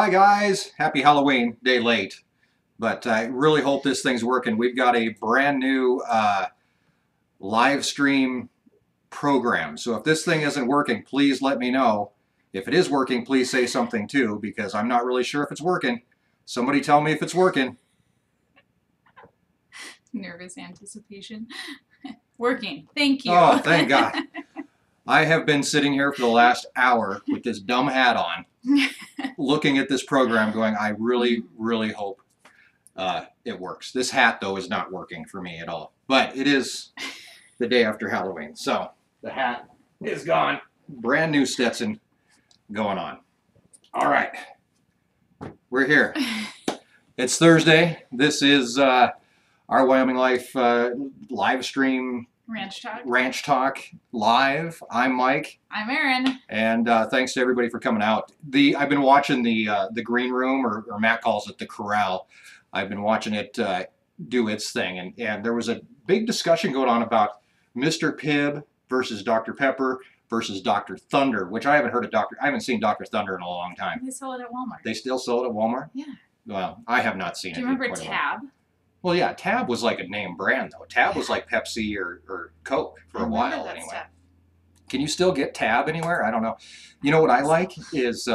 Hi guys, happy Halloween, day late, but I really hope this thing's working. We've got a brand new live stream program, so if this thing isn't working, please let me know. If it is working, please say something too, because I'm not really sure if it's working. Somebody tell me if it's working. Nervous anticipation. Working. Thank you. Oh, thank God. I have been sitting here for the last hour with this dumb hat on, looking at this program going, I really, really hope it works. This hat, though, is not working for me at all. But it is the day after Halloween. So the hat is gone. Brand new Stetson going on. All right. We're here. It's Thursday. This is our Wyoming Life live stream Ranch Talk live. I'm Mike. I'm Erin. And thanks to everybody for coming out. I've been watching the green room, or Matt calls it the corral. I've been watching it do its thing, and there was a big discussion going on about Mr. Pibb versus Dr. Pepper versus Dr. Thunder, which I haven't heard of I haven't seen Dr. Thunder in a long time. They sell it at Walmart. They still sell it at Walmart? Yeah. Well, I have not seen it. Do you remember Tab? Well, yeah, Tab was like a name brand, though. Tab was like Pepsi or Coke for a while, anyway. Stuff. Can you still get Tab anywhere? I don't know. You know what I like is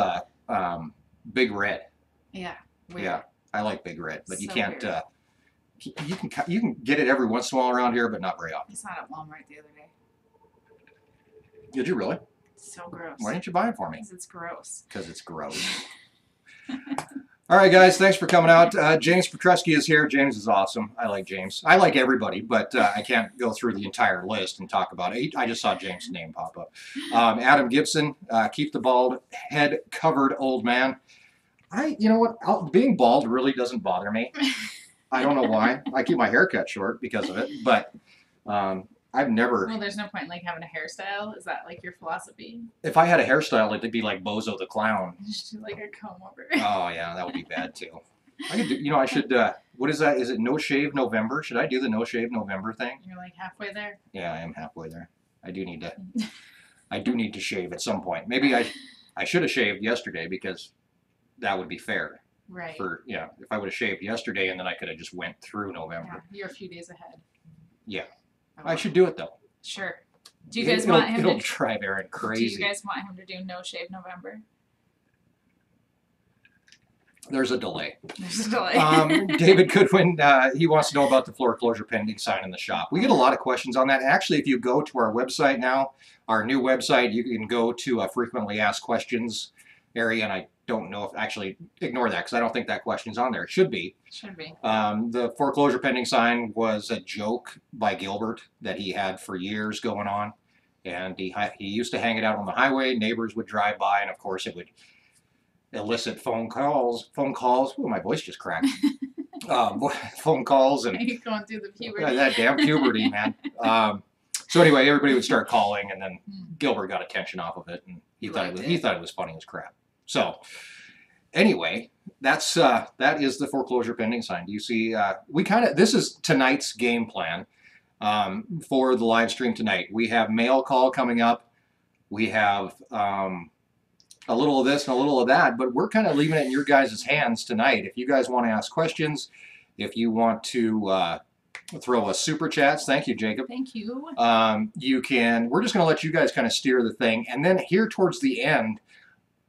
Big Red. Yeah. Weird. Yeah, I like Big Red, but you can't. Weird. You can get it every once in a while around here, but not very often. I saw it at Walmart the other day. Did you really? So gross. Why didn't you buy it for me? Because it's gross. Because it's gross. All right, guys, thanks for coming out. James Petruski is here. James is awesome. I like James. I like everybody, but I can't go through the entire list and talk about it. I just saw James' name pop up. Adam Gibson, keep the bald head covered, old man. You know what? Being bald really doesn't bother me. I don't know why. I keep my hair cut short because of it, but I've never... Well, there's no point in like having a hairstyle. Is that like your philosophy? If I had a hairstyle, it'd be like Bozo the Clown. Just do like a comb over. Oh, yeah, that would be bad, too. I could do, you know, I should, what is that? Is it No Shave November? Should I do the No Shave November thing? You're like halfway there. Yeah, I am halfway there. I do need to shave at some point. Maybe I should have shaved yesterday because that would be fair. Right. If I would have shaved yesterday and then I could have just went through November. Yeah, you're a few days ahead. Yeah. I should do it, though. Sure. Do you guys want him It'll drive Erin crazy. Do you guys want him to do No Shave November? There's a delay. There's a delay. David Goodwin, he wants to know about the Foreclosure pending sign in the shop. We get a lot of questions on that. Actually, if you go to our website now, our new website, you can go to frequently asked questions area, and I don't know if actually ignore that because I don't think that question's on there. It should be. Should be. The foreclosure pending sign was a joke by Gilbert that he had for years going on, and he used to hang it out on the highway. Neighbors would drive by, and of course it would elicit phone calls. Oh, my voice just cracked. Phone calls and You're going through the puberty. That damn puberty, man. So anyway, everybody would start calling, and then Gilbert got attention off of it, and he thought it was funny as crap. So anyway, that is the foreclosure pending sign. Do you see? This is tonight's game plan for the live stream tonight. We have mail call coming up. We have a little of this and a little of that, but we're kind of leaving it in your guys' hands tonight. If you guys want to ask questions, if you want to throw us super chats, thank you, Jacob. Thank you. You can. We're just going to let you guys kind of steer the thing, and then here towards the end,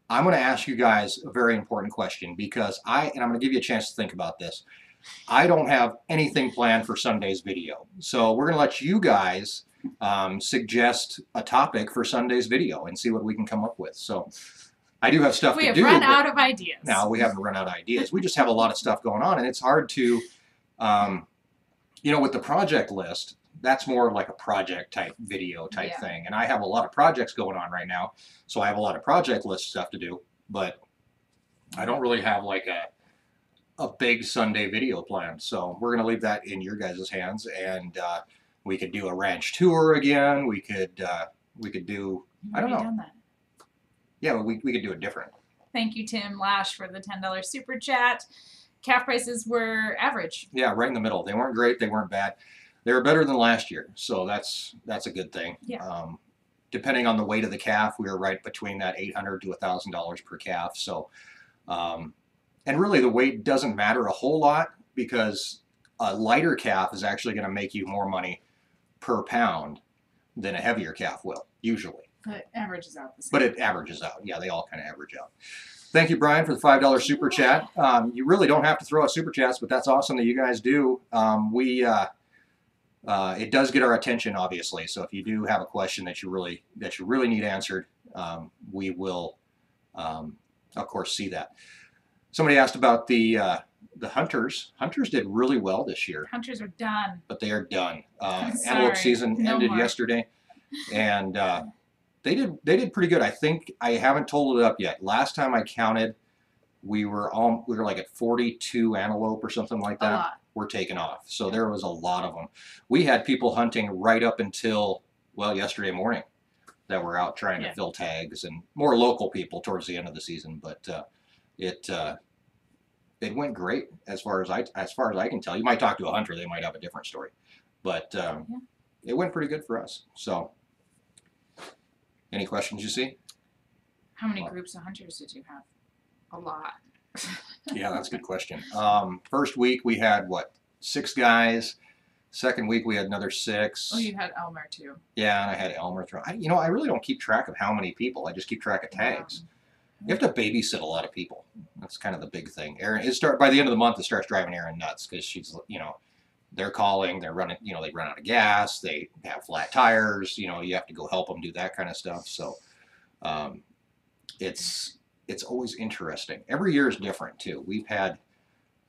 I'm going to ask you guys a very important question because I'm going to give you a chance to think about this. I don't have anything planned for Sunday's video, so we're going to let you guys suggest a topic for Sunday's video and see what we can come up with. So I do have stuff to do. We have run out of ideas. No, we haven't run out of ideas. We just have a lot of stuff going on, and it's hard to, with the project list, that's more like a project type video type thing. And I have a lot of projects going on right now, so I have a lot of project list stuff to do, but I don't really have like a big Sunday video plan. So we're going to leave that in your guys' hands, and we could do a ranch tour again. We could do, I don't know. Done that. Yeah, we could do it different. Thank you, Tim Lash, for the $10 super chat. Calf prices were average. Yeah, right in the middle. They weren't great. They weren't bad. They were better than last year, so that's a good thing. Yeah. Depending on the weight of the calf, we were right between that $800 to $1,000 per calf. So And really the weight doesn't matter a whole lot because a lighter calf is actually going to make you more money per pound than a heavier calf will, usually. But it averages out the same. But it averages out. Yeah, they all kind of average out. Thank you, Brian, for the $5 super chat. You really don't have to throw out super chats, but that's awesome that you guys do. It does get our attention, obviously. So if you do have a question that you really need answered, we will, of course, see that. Somebody asked about the hunters. Hunters did really well this year. Hunters are done. But they are done. Sorry. Antelope season No ended more. yesterday, and they did pretty good. I think I haven't totaled it up yet. Last time I counted, we were like at 42 antelope or something like A that. lot. Were taken off. So there was a lot of them. We had people hunting right up until, well, yesterday morning that were out trying to fill tags, and more local people towards the end of the season. But it went great as far as I can tell. You might talk to a hunter, they might have a different story. But it went pretty good for us. So any questions you see? How many groups of hunters did you have? A lot. Yeah, that's a good question. First week we had, what, 6 guys. Second week we had another 6. Oh, you had Elmer too. Yeah, and I had Elmer throw. I really don't keep track of how many people. I just keep track of tags. You have to babysit a lot of people. That's kind of the big thing. Erin, by the end of the month, it starts driving Erin nuts because she's, they're calling, they're running, they run out of gas, they have flat tires, you have to go help them do that kind of stuff. So it's always interesting. Every year is different too. We've had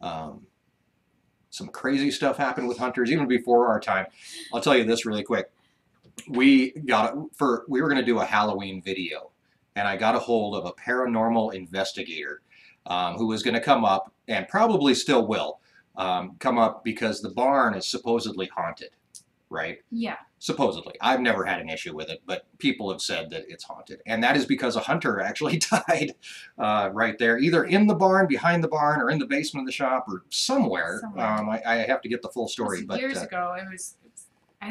some crazy stuff happen with hunters even before our time. I'll tell you this really quick. We were going to do a Halloween video, and I got a hold of a paranormal investigator who was going to come up, and probably still will come up, because the barn is supposedly haunted, right? Yeah. Supposedly. I've never had an issue with it, but people have said that it's haunted. And that is because a hunter actually died right there, either in the barn, behind the barn, or in the basement of the shop, or somewhere. I have to get the full story. But years ago,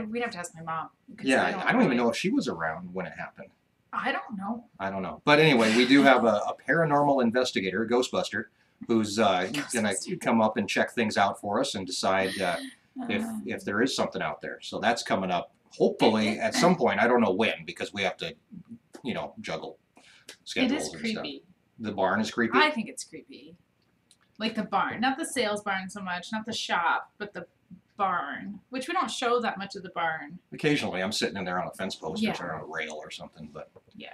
we'd have to ask my mom. Yeah, I don't even know if she was around when it happened. I don't know. I don't know. But anyway, we do have a paranormal investigator, a Ghostbuster, who's going to come up and check things out for us and decide if there is something out there. So that's coming up, hopefully, at some point. I don't know when, because we have to, juggle schedules. It is and creepy. Stuff. The barn is creepy? I think it's creepy. Like the barn. Not the sales barn so much, not the shop, but the barn, which we don't show that much of the barn. Occasionally, I'm sitting in there on a fence post or on a rail or something, but... Yeah.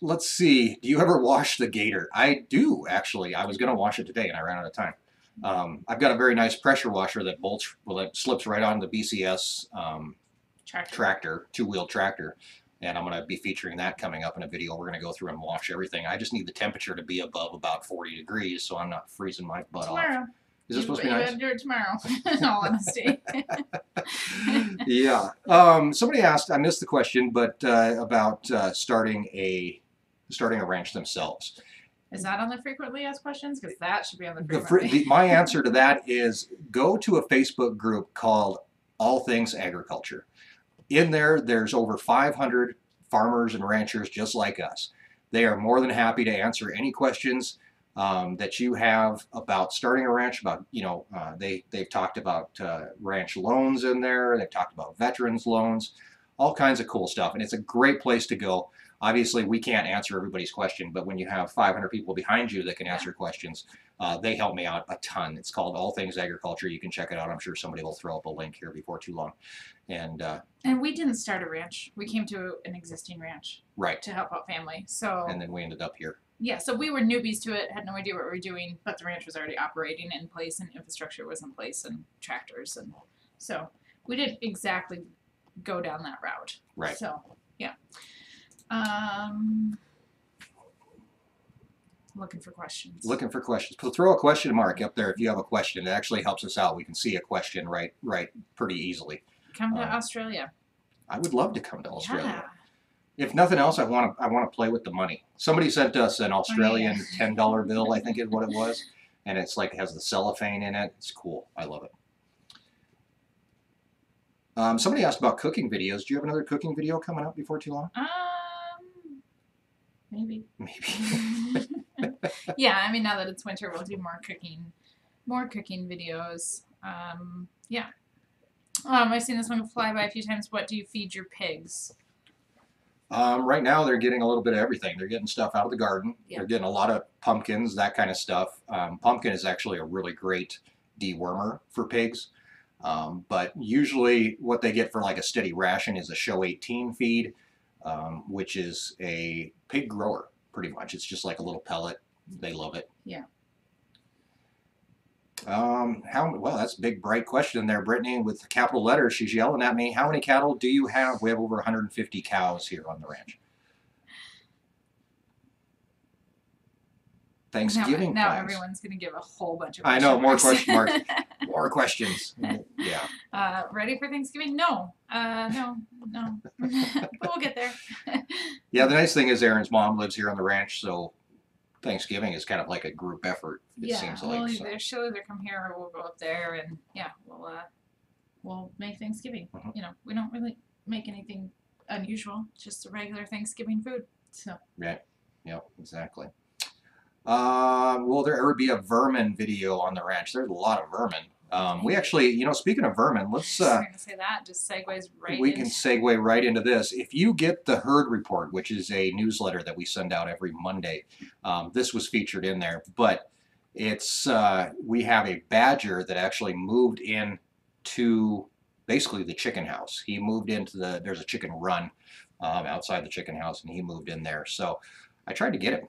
Let's see. Do you ever wash the Gator? I do, actually. I was going to wash it today, and I ran out of time. I've got a very nice pressure washer that slips right on the BCS tractor, 2-wheel tractor, and I'm going to be featuring that coming up in a video. We're going to go through and wash everything. I just need the temperature to be above about 40 degrees, so I'm not freezing my butt off. Is this supposed to be nice? You better do it tomorrow, in all honesty. Yeah. Somebody asked, I missed the question, but about starting a ranch themselves. Is that on the frequently asked questions? Because that should be on the frequently. My answer to that is go to a Facebook group called All Things Agriculture. In there, there's over 500 farmers and ranchers just like us. They are more than happy to answer any questions that you have about starting a ranch. About they've talked about ranch loans in there. They've talked about veterans loans, all kinds of cool stuff, and it's a great place to go. Obviously, we can't answer everybody's question, but when you have 500 people behind you that can answer questions, they help me out a ton. It's called All Things Agriculture. You can check it out. I'm sure somebody will throw up a link here before too long. And we didn't start a ranch. We came to an existing ranch, right, to help out family. So and then we ended up here. Yeah, so we were newbies to it, had no idea what we were doing, but the ranch was already operating in place, and infrastructure was in place, and tractors, and so we didn't exactly go down that route. Right. So yeah. Looking for questions. Looking for questions. So throw a question mark up there if you have a question. It actually helps us out. We can see a question right pretty easily. Come to Australia. I would love to come to Australia. Yeah. If nothing else, I want to play with the money. Somebody sent us an Australian $10 bill, I think is what it was, and it's like has the cellophane in it. It's cool. I love it. Somebody asked about cooking videos. Do you have another cooking video coming up before too long? Maybe. Maybe. Yeah, I mean, now that it's winter, we'll do more cooking videos. Yeah. I've seen this one fly by a few times. What do you feed your pigs? Right now, they're getting a little bit of everything. They're getting stuff out of the garden. Yeah. They're getting a lot of pumpkins, that kind of stuff. Pumpkin is actually a really great dewormer for pigs. But usually what they get for like a steady ration is a Show 18 feed, which is a pig grower, pretty much. It's just like a little pellet. They love it. Yeah. Well, that's a big, bright question there, Brittany, with capital letters. She's yelling at me. How many cattle do you have? We have over 150 cows here on the ranch. Thanksgiving now plans. Everyone's going to give a whole bunch of I know, more question marks. question marks. More questions. Yeah. Ready for Thanksgiving? No. No. But we'll get there. Yeah, the nice thing is Erin's mom lives here on the ranch, so Thanksgiving is kind of like a group effort, it seems like. She'll either come here or we'll go up there, and yeah, we'll make Thanksgiving. Mhm. You know, we don't really make anything unusual, just a regular Thanksgiving food. So. Right. Yep, exactly. Will there ever be a vermin video on the ranch? There's a lot of vermin. We actually, speaking of vermin, let's. I was going to say that just segues right. We can segue right into this. If you get the herd report, which is a newsletter that we send out every Monday, this was featured in there. But it's we have a badger that actually moved in to basically the chicken house. He moved into there's a chicken run outside the chicken house, and he moved in there. So I tried to get him.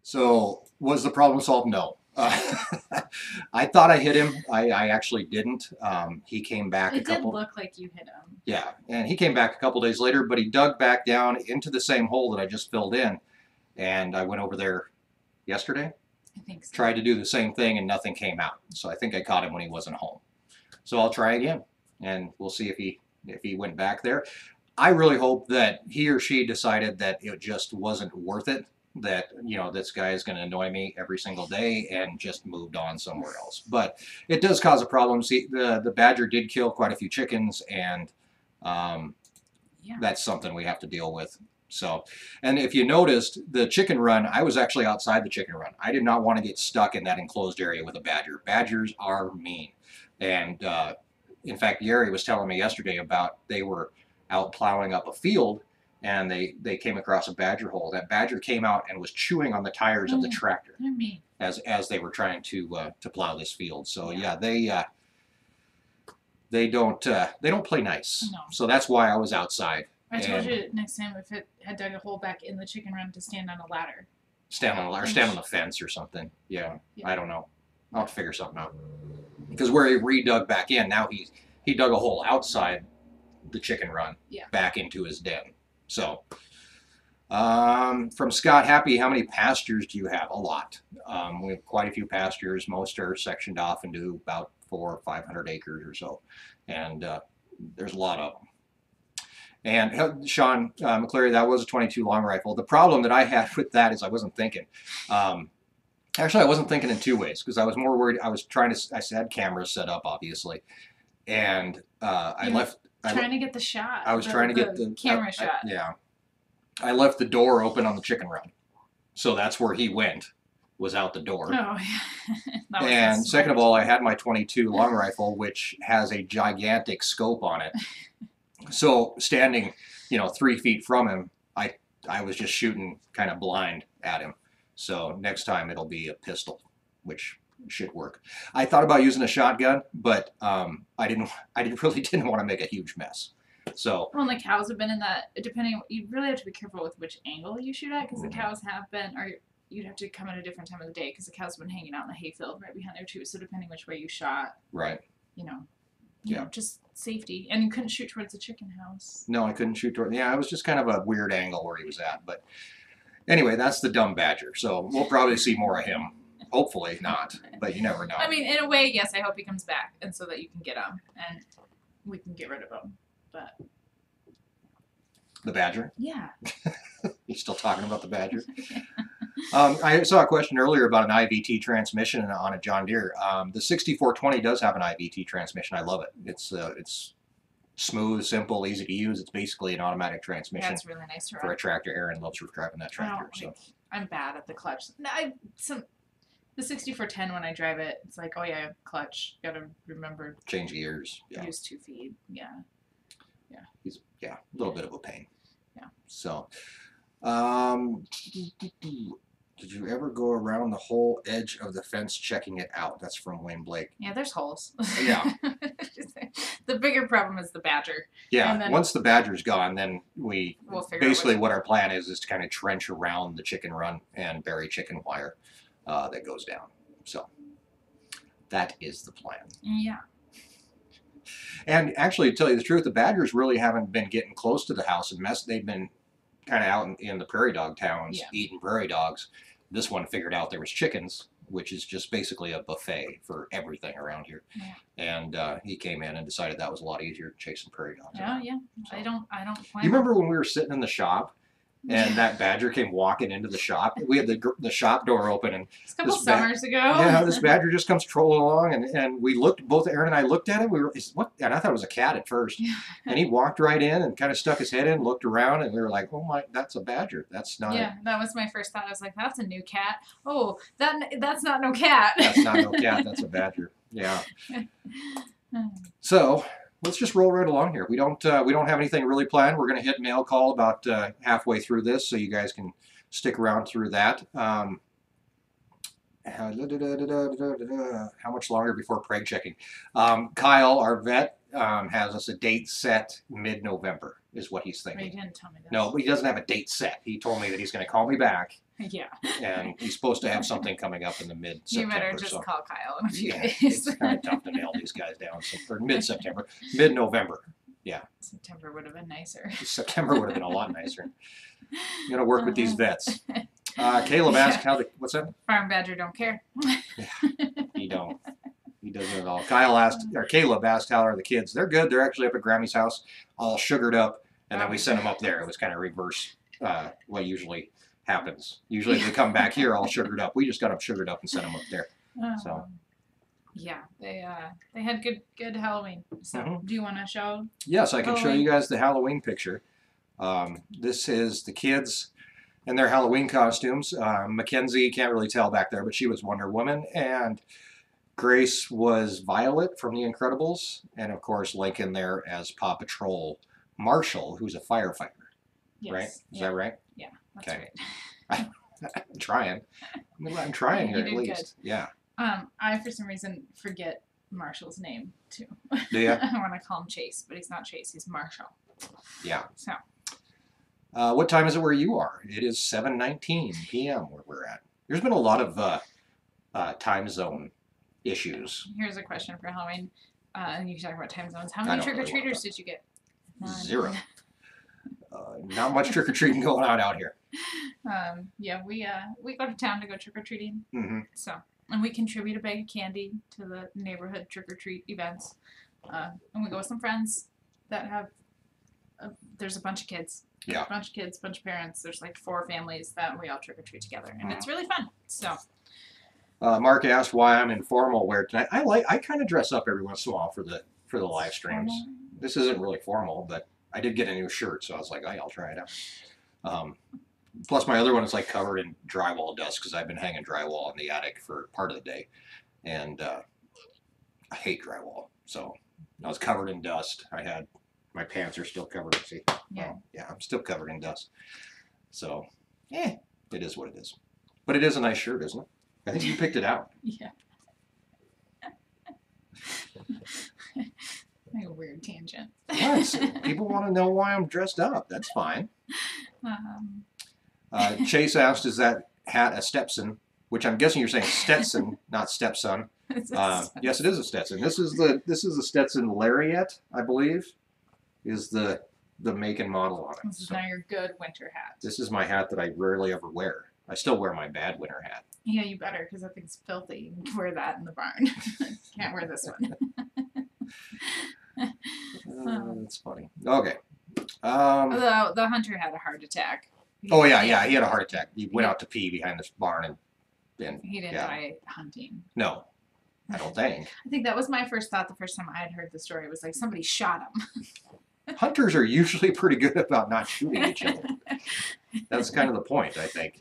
So was the problem solved? No. I thought I hit him. I actually didn't. He came back It did look like you hit him. Yeah, and he came back a couple days later, but he dug back down into the same hole that I just filled in. And I went over there yesterday. I think so. Tried to do the same thing and nothing came out. So I think I caught him when he wasn't home. So I'll try again and we'll see if he went back there. I really hope that he or she decided that it just wasn't worth it. That, this guy is going to annoy me every single day and just moved on somewhere else. But it does cause a problem. See, the badger did kill quite a few chickens, and that's something we have to deal with. So, and if you noticed, the chicken run, I was actually outside the chicken run. I did not want to get stuck in that enclosed area with a badger. Badgers are mean. And in fact, Gary was telling me yesterday about they were out plowing up a field, and they came across a badger hole. That badger came out and was chewing on the tires of the tractor as they were trying to plow this field. So yeah, they don't play nice. No. So that's why I was outside. I told you next time if it had dug a hole back in the chicken run to stand on a ladder. Stand on a ladder, stand on the fence or something. Yeah, I don't know. I'll have to figure something out. Because where he redug back in, now he dug a hole outside the chicken run back into his den. So, from Scott Happy, how many pastures do you have? A lot. We have quite a few pastures. Most are sectioned off into about 400 or 500 acres or so. And there's a lot of them. And Sean McCleary, that was a 22 long rifle. The problem that I had with that is I wasn't thinking. Actually, I wasn't thinking in two ways, because I was more worried. I had cameras set up, obviously. And I trying to get the shot. I was trying to get the camera shot. Yeah. I left the door open on the chicken run. So that's where he went. was out the door. Oh, yeah. That was And smart. second of all, I had my 22 long rifle, which has a gigantic scope on it. So standing, 3 feet from him, I was just shooting kind of blind at him. So next time it'll be a pistol, which should work. I thought about using a shotgun, but I really didn't want to make a huge mess. So Well, and the cows have been in that. Depending, you really have to be careful with which angle you shoot at, because the cows have been, or you'd have to come at a different time of the day, because the cows have been hanging out in the hayfield right behind there too. So depending which way you shot, right. you know, Yeah. just safety. And you couldn't shoot towards the chicken house. No, I couldn't shoot toward. Yeah, it was just kind of a weird angle where he was at. But anyway, that's the dumb badger. So we'll probably see more of him. Hopefully not, but you never know. I mean, in a way, yes, I hope he comes back, and so that you can get him, and we can get rid of him. But the badger? yeah. You still talking about the badger? I saw a question earlier about an IVT transmission on a John Deere. The 6420 does have an IVT transmission. I love it. It's smooth, simple, easy to use. It's basically an automatic transmission. That's really nice to for a tractor. Erin loves driving that I tractor. don't I'm bad at the clutch. The 6410 when I drive it, it's like, oh yeah, clutch. Gotta remember Change gears. Yeah. use 2 feet. Yeah. He's a little bit of a pain. Yeah. So, did you ever go around the whole edge of the fence checking it out? That's from Wayne Blake. Yeah, there's holes. Yeah. The bigger problem is the badger. Yeah. And then Once the badger's gone, then we'll figure basically out what our plan is to kind of trench around the chicken run and bury chicken wire that goes down. So that is the plan. Yeah. And actually, to tell you the truth, the badgers really haven't been getting close to the house and mess. They've been kind of out in the prairie dog towns eating prairie dogs. This one figured out there was chickens, which is just basically a buffet for everything around here. Yeah. And he came in and decided that was a lot easier than chasing prairie dogs. Yeah, yeah. So, I don't plan. you remember when we were sitting in the shop and that badger came walking into the shop? We had the shop door open, and a couple summers ago. yeah, this badger just comes trolling along, and we looked, both Erin and I looked at it. We were, what? And I thought it was a cat at first. And he walked right in and kind of stuck his head in, looked around, and we were like, oh my, that's a badger. That's not. Yeah, that was my first thought. I was like, that's a new cat. Oh, that's not no cat. That's not no cat. That's a badger. Yeah. So let's just roll right along here. We don't have anything really planned. We're going to hit mail call about halfway through this, so you guys can stick around through that. How much longer before preg checking? Kyle, our vet, has us a date set mid-November, is what he's thinking. He didn't tell me that. No, but he doesn't have a date set. He told me that he's going to call me back. Yeah. And he's supposed to have something coming up in the mid-September. You better just call Kyle in a few days. It's kind of tough to nail these guys down. Or mid-September, mid-November. Yeah. September would have been nicer. September would have been a lot nicer. I'm going to work with these vets. Caleb asked what's that? Farm badger don't care. He don't. He doesn't at all. Caleb asked how are the kids. They're good. They're actually up at Grammy's house, all sugared up, and then we sent them up there. It was kind of reverse what usually happens. Usually they come back here all sugared up. We just got them sugared up and sent them up there. So yeah, they had good Halloween. So do you want to show? Yes, I can show you guys the Halloween picture. This is the kids in their Halloween costumes. Mackenzie, can't really tell back there, but she was Wonder Woman, and Grace was Violet from The Incredibles, and of course Lincoln there as Paw Patrol Marshall, who's a firefighter. Yes. Right? Is that right? Yeah, that's okay. right. I'm trying. I'm trying here at least. Good. Yeah. I for some reason forget Marshall's name too. Do you? I want to call him Chase, but he's not Chase. He's Marshall. Yeah. So. What time is it where you are? It is 7:19 p.m. where we're at. There's been a lot of time zone issues. Here's a question for Halloween. And you can talk about time zones. How many trick-or-treaters did you get? None. 0. Not much trick-or-treating going on out here. Yeah, we go to town to go trick-or-treating. So, and we contribute a bag of candy to the neighborhood trick-or-treat events. And we go with some friends that have, there's a bunch of kids. Yeah. A bunch of kids, bunch of parents. There's like 4 families that we all trick-or-treat together. And it's really fun. So. Mark asked why I'm in formal wear tonight. I kind of dress up every once in a while for the live streams. This isn't really formal, but I did get a new shirt, so I was like, hey, I'll try it out. Plus, my other one is like covered in drywall dust because I've been hanging drywall in the attic for part of the day, and I hate drywall. So I was covered in dust. I had my pants are still covered. See, Yeah. oh, yeah, I'm still covered in dust. So, it is what it is. But it is a nice shirt, isn't it? I think you picked it out. Yeah. Like a weird tangent. Yes, people want to know why I'm dressed up. That's fine. Chase asked, "Is that hat a Stetson?" Which I'm guessing you're saying Stetson, not stepson. Yes, it is a Stetson. This is a Stetson Lariat, I believe, is the make and model on it. This is now your good winter hat. This is my hat that I rarely ever wear. I still wear my bad winter hat. Yeah, you better, because that thing's filthy. You can wear that in the barn. Can't wear this one. That's funny. Okay. The hunter had a heart attack. He had a heart attack. He went out to pee behind this barn and he didn't die hunting. No, I don't think. I think that was my first thought the first time I had heard the story. It was like somebody shot him. Hunters are usually pretty good about not shooting each other. That's kind of the point, I think.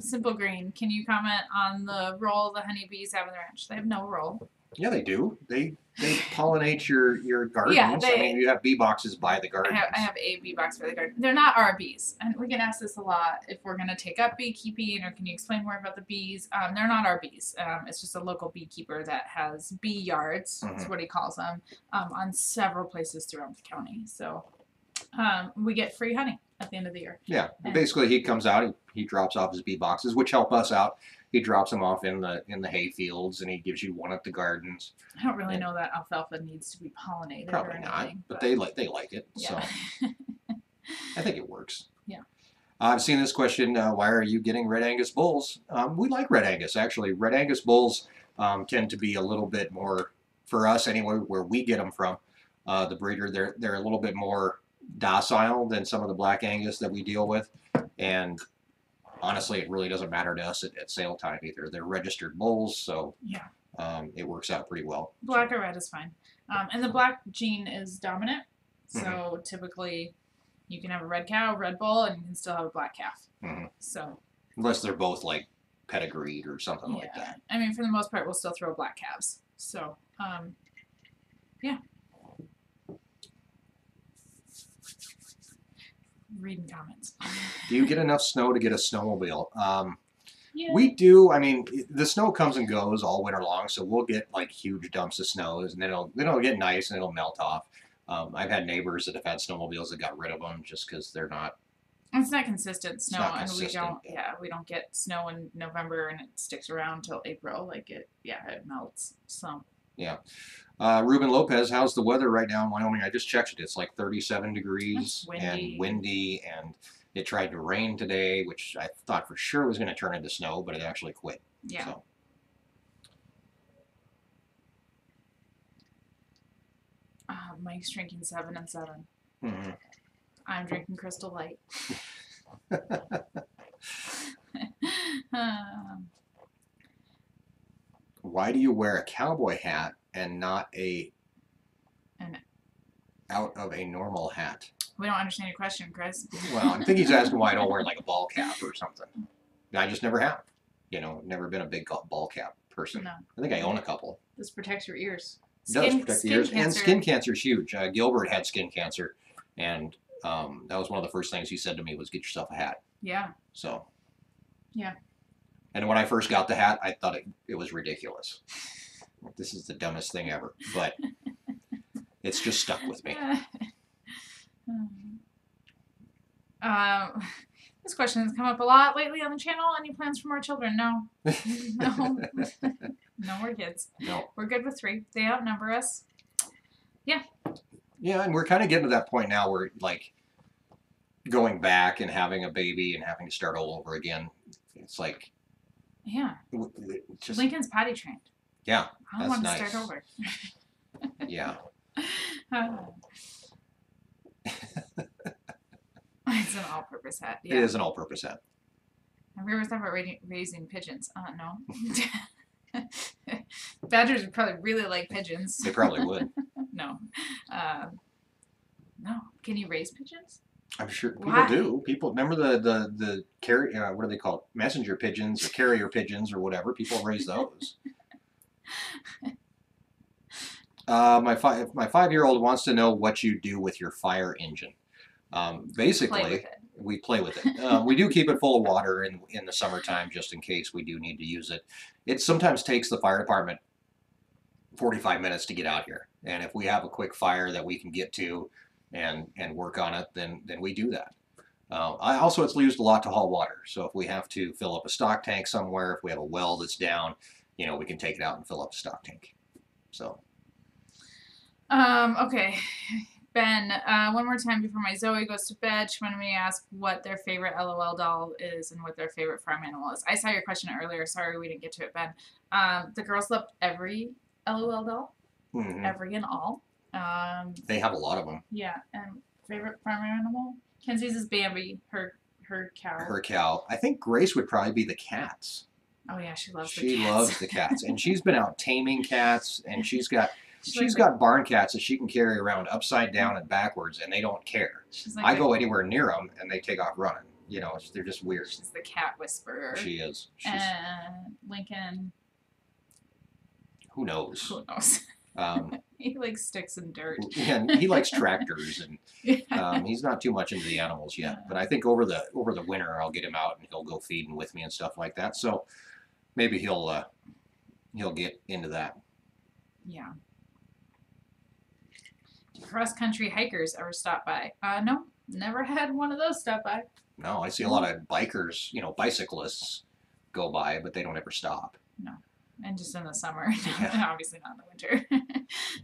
Simple Green, can you comment on the role the honeybees have in the ranch? They have no role. Yeah, they do. They pollinate your gardens. Yeah, I mean, you have bee boxes by the gardens. I have a bee box for the garden. They're not our bees, and we get asked this a lot if we're going to take up beekeeping, or can you explain more about the bees? They're not our bees. It's just a local beekeeper that has bee yards, is what he calls them, on several places throughout the county. So we get free honey at the end of the year. Yeah, basically he comes out, he drops off his bee boxes, which help us out. He drops them off in the hay fields, and he gives you one at the gardens. I don't really know that alfalfa needs to be pollinated. Probably or not, anything, but they like it. Yeah. So I think it works. Yeah. I've seen this question. Why are you getting Red Angus bulls? We like Red Angus actually. Red Angus bulls tend to be a little bit more, for us anyway, where we get them from. The breeder, they're a little bit more docile than some of the Black Angus that we deal with, and honestly, it really doesn't matter to us at sale time either. They're registered bulls, so yeah, it works out pretty well. Black or red is fine. And the black gene is dominant, so typically you can have a red cow, red bull, and you can still have a black calf. So unless they're both like pedigreed or something like that. I mean, for the most part, we'll still throw black calves. So yeah. Reading comments. Do you get enough snow to get a snowmobile? Yeah. We do. I mean, the snow comes and goes all winter long, so we'll get like huge dumps of snows, and then it'll get nice and it'll melt off. I've had neighbors that have had snowmobiles that got rid of them just because they're not. It's not consistent snow, not and consistent, we don't get snow in November, and it sticks around till April. Like it melts. So. Yeah. Ruben Lopez, how's the weather right now in Wyoming? I just checked it. It's like 37 degrees and windy, and it tried to rain today, which I thought for sure was going to turn into snow, but it actually quit. Yeah. So. Mike's drinking 7 and 7. I'm drinking Crystal Light. Why do you wear a cowboy hat and not out of a normal hat? We don't understand your question, Chris. Well, I think he's asking why I don't wear like a ball cap or something. I just never have. Never been a big ball cap person. No. I think I own a couple. This protects your ears. It does protect the ears. And skin cancer is huge. Gilbert had skin cancer, and that was one of the first things he said to me was get yourself a hat. Yeah. So. Yeah. And when I first got the hat, I thought it was ridiculous. This is the dumbest thing ever. But it's just stuck with me. This question has come up a lot lately on the channel. Any plans for more children? No. No. No more kids. No. We're good with 3. They outnumber us. Yeah. Yeah, and we're kind of getting to that point now where, like, going back and having a baby and having to start all over again, it's like... Yeah. Just, Lincoln's potty trained. Yeah, I don't want to start over. Yeah. It's an all-purpose hat. Yeah. It is an all-purpose hat. Have you ever thought about raising pigeons? No. Badgers would probably really like pigeons. They probably would. No. No. Can you raise pigeons? I'm sure people Why? do. People remember the carry what are they called? Messenger pigeons or carrier pigeons or whatever. People raise those. My 5-year-old wants to know what you do with your fire engine. Basically, we play with it. We do keep it full of water in the summertime just in case we do need to use it. It sometimes takes the fire department 45 minutes to get out here, and if we have a quick fire that we can get to and work on it, then we do that. It's used a lot to haul water. So if we have to fill up a stock tank somewhere, if we have a well that's down, we can take it out and fill up a stock tank. So. Okay, Ben, one more time before my Zoe goes to bed, she wanted me to ask what their favorite LOL doll is and what their favorite farm animal is. I saw your question earlier. Sorry we didn't get to it, Ben. The girls loved every LOL doll, every and all. They have a lot of them. Yeah, and favorite farm animal? Kenzie's is Bambi, her cow. Her cow. I think Grace would probably be the cats. Oh yeah, she loves the cats. She loves the cats, and she's been out taming cats, and she's got barn cats that she can carry around upside down and backwards, and they don't care. I go anywhere near them, and they take off running. They're just weird. She's the cat whisperer. She is. And Lincoln. Who knows? Who knows? He likes sticks and dirt. And he likes tractors, and he's not too much into the animals yet. But I think over the winter, I'll get him out, and he'll go feeding with me and stuff like that. So maybe he'll get into that. Yeah. Cross-country hikers ever stop by? No, never had one of those stop by. No, I see a lot of bikers, bicyclists go by, but they don't ever stop. No, and just in the summer, obviously not in the winter.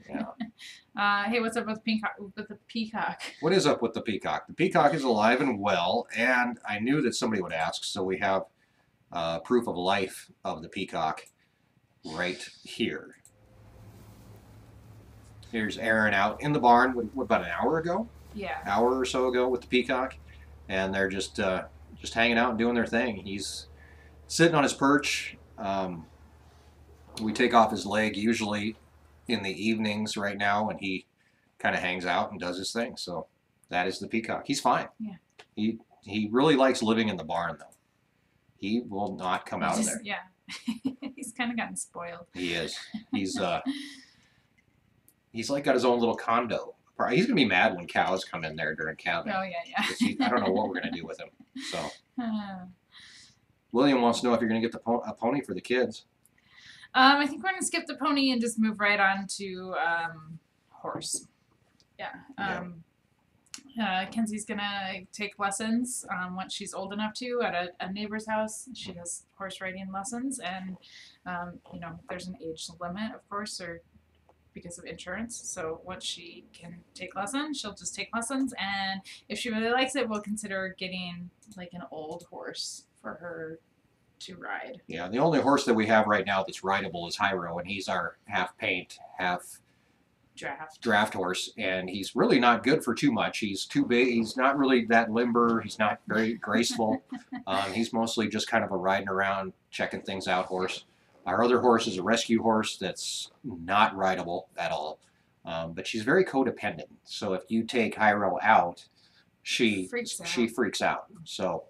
Yeah. Hey, what's up with the peacock? What is up with the peacock? The peacock is alive and well, and I knew that somebody would ask, so we have proof of life of the peacock right here. Here's Erin out in the barn, about an hour ago? Yeah. Hour or so ago with the peacock. And they're just hanging out and doing their thing. He's sitting on his perch. We take off his leg usually in the evenings right now, and he kind of hangs out and does his thing. So that is the peacock. He's fine. Yeah. He really likes living in the barn, though. He will not come out of there. Yeah. He's kind of gotten spoiled. He is. He's like got his own little condo. He's gonna be mad when cows come in there during calving. Oh yeah. I don't know what we're gonna do with him. So, William wants to know if you're gonna get a pony for the kids. I think we're gonna skip the pony and just move right on to horse. Yeah. Kenzie's gonna take lessons once she's old enough to at a neighbor's house. She has horse riding lessons, and there's an age limit, of course, or because of insurance. So once she can take lessons, she'll just take lessons, and if she really likes it, we'll consider getting like an old horse for her to ride. Yeah, the only horse that we have right now that's rideable is Hyro, and he's our half paint, half draft horse, and he's really not good for too much. He's too big. He's not really that limber. He's not very graceful. He's mostly just kind of a riding around, checking things out horse. Our other horse is a rescue horse that's not rideable at all, but she's very codependent. So if you take Hyro out, she freaks out. So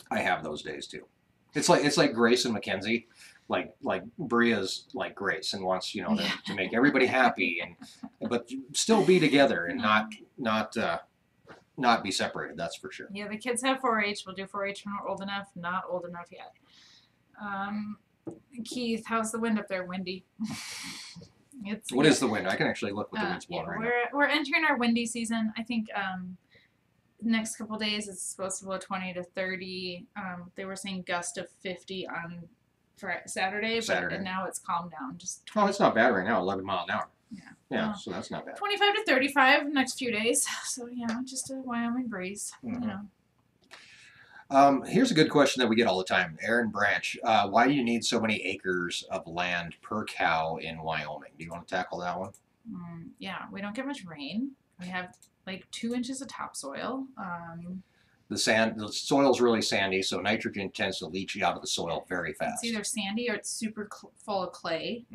I have those days too. It's like Grace and Mackenzie, like Bria's like Grace and wants to make everybody happy but still be together and not be separated. That's for sure. Yeah, the kids have 4-H. We'll do 4-H when we're old enough. Not old enough yet. Keith, how's the wind up there? Windy. What is the wind? I can actually look what the wind's blowing right now. We're entering our windy season. I think next couple days it's supposed to blow 20 to 30. They were saying gust of 50 on Saturday, but now it's calmed down. It's not bad right now. 11 mile an hour. Yeah. So that's not bad. 25 to 35 next few days. So just a Wyoming breeze. Here's a good question that we get all the time. Erin Branch, why do you need so many acres of land per cow in Wyoming? Do you want to tackle that one? Yeah, we don't get much rain. We have like 2 inches of topsoil. The soil's really sandy, so nitrogen tends to leach out of the soil very fast. It's either sandy or it's super full of clay.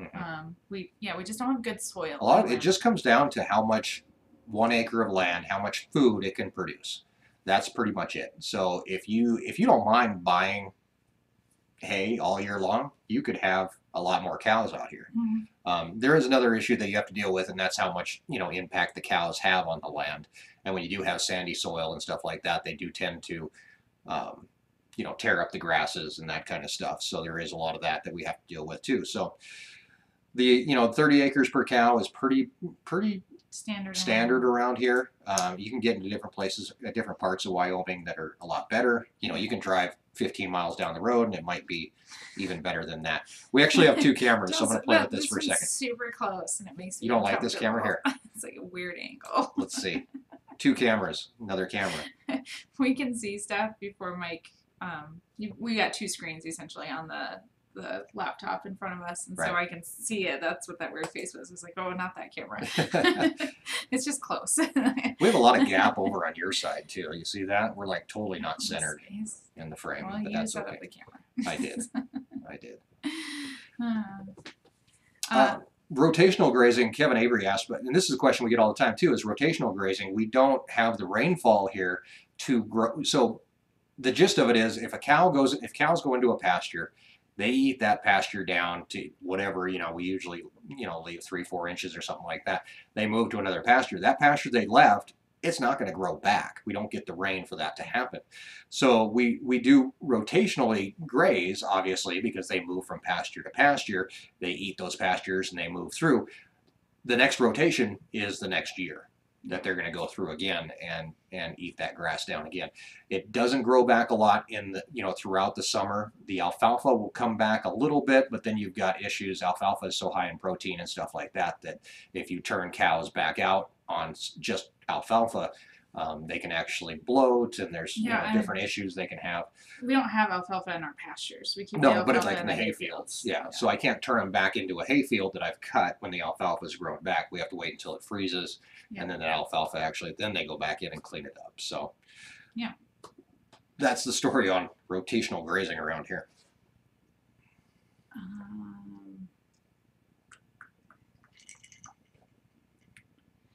We just don't have good soil. It just comes down to how much 1 acre of land, how much food it can produce. That's pretty much it. So if you don't mind buying hay all year long, you could have a lot more cows out here. There is another issue that you have to deal with, and that's how much impact the cows have on the land. And when you do have sandy soil and stuff like that, they do tend to tear up the grasses and that kind of stuff. So there is a lot of that we have to deal with too. So the 30 acres per cow is pretty standard around here. You can get into different places, different parts of Wyoming that are a lot better. You can drive 15 miles down the road and it might be even better than that. We actually have 2 cameras, so I'm going to play with this for a second. Super close, and it makes me You don't like this camera here? It's like a weird angle. Let's see. 2 cameras, another camera. We can see stuff before Mike. We got 2 screens essentially on the laptop in front of us, and so I can see it. That's what that weird face was. It's like, oh, not that camera. It's just close. We have a lot of gap over on your side too. You see that? We're like totally not centered in the frame, well, but you that's set okay. up the camera. I did. Rotational grazing, Kevin Avery asked, and this is a question we get all the time too, is rotational grazing. We don't have the rainfall here to grow. So the gist of it is if cows go into a pasture, they eat that pasture down to whatever, we usually, leave 3-4 inches or something like that. They move to another pasture. That pasture they left, it's not going to grow back. We don't get the rain for that to happen. So we do rotationally graze, obviously, because they move from pasture to pasture. They eat those pastures and they move through. The next rotation is the next year that they're going to go through again and eat that grass down again. It doesn't grow back a lot in the throughout the summer. The alfalfa will come back a little bit, but then you've got issues. Alfalfa is so high in protein and stuff like that that if you turn cows back out on just alfalfa, they can actually bloat, and there's different issues they can have. We don't have alfalfa in our pastures. We keep but it's like in the hay fields. Yeah, so I can't turn them back into a hay field that I've cut when the alfalfa is grown back. We have to wait until it freezes, and then the alfalfa then they go back in and clean it up. So that's the story on rotational grazing around here.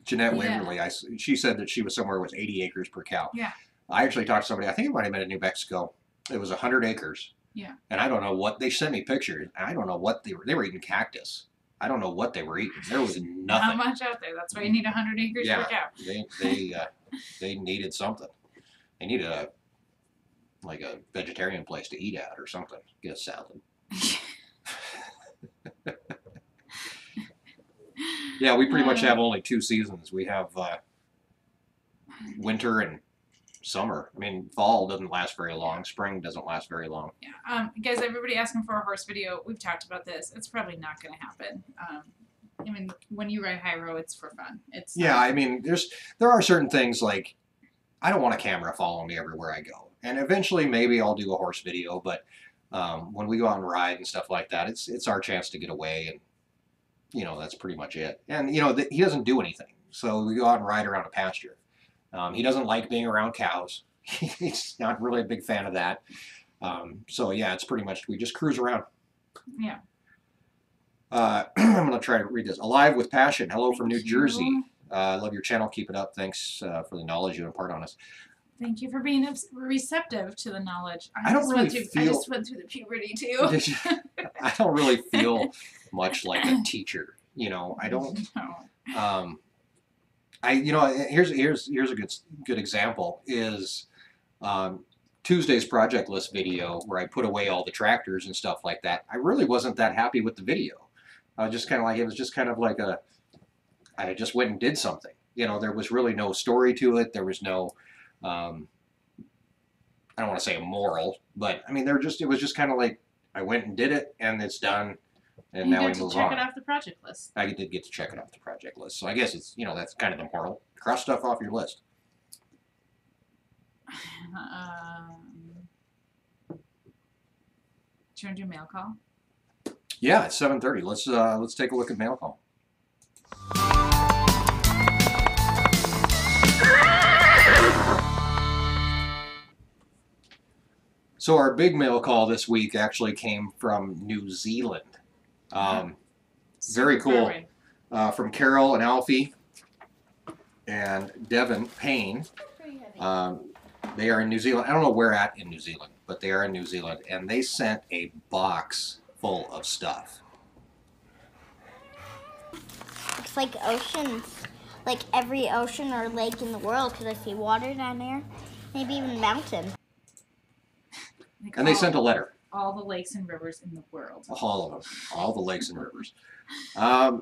Jeanette Waverly, she said that she was somewhere with 80 acres per cow. Yeah. I actually talked to somebody, I think it might have been in New Mexico. It was 100 acres. Yeah. And I don't know what, they sent me pictures. I don't know what they were eating cactus. I don't know what they were eating. There was nothing. Not much out there. That's why you need 100 acres per cow. They needed something. They needed a vegetarian place to eat at or something. Get a salad. Yeah, we pretty much have only 2 seasons. We have winter and summer. I mean, fall doesn't last very long. Spring doesn't last very long. Yeah. Guys, everybody asking for a horse video. We've talked about this. It's probably not going to happen. I mean, when you ride high road, it's for fun. I mean, there are certain things like I don't want a camera following me everywhere I go. And eventually, maybe I'll do a horse video. But when we go out and ride and stuff like that, it's our chance to get away, and that's pretty much it. And he doesn't do anything, so we go out and ride around a pasture. He doesn't like being around cows. He's not really a big fan of that. So yeah, it's pretty much we just cruise around. Yeah. I'm going to try to read this. Alive with Passion. Hello from New Jersey. I love your channel. Keep it up. Thanks for the knowledge you impart on us. Thank you for being receptive to the knowledge. I just went through the puberty too. I don't really feel much like a teacher. I don't. No. Here's a good example is Tuesday's project list video where I put away all the tractors and stuff like that. I really wasn't that happy with the video. I was just kind of like, it was just kind of like I just went and did something. There was really no story to it. There was no, I don't want to say a moral, but I mean, it was just kind of like, I went and did it and it's done. And now we move on. You get to check it off the project list. I did get to check it off the project list. So I guess it's, that's kind of the moral. Cross stuff off your list. Do you want to do mail call? Yeah, it's 7:30. Let's take a look at mail call. So our big mail call this week actually came from New Zealand. Very cool. From Carol and Alfie and Devin Payne. They are in New Zealand. I don't know where at in New Zealand, but they are in New Zealand, and they sent a box full of stuff. Looks like oceans, like every ocean or lake in the world, because I see water down there, maybe even mountain. Like And they sent a letter. All the lakes and rivers in the world. All of them. All the lakes and rivers.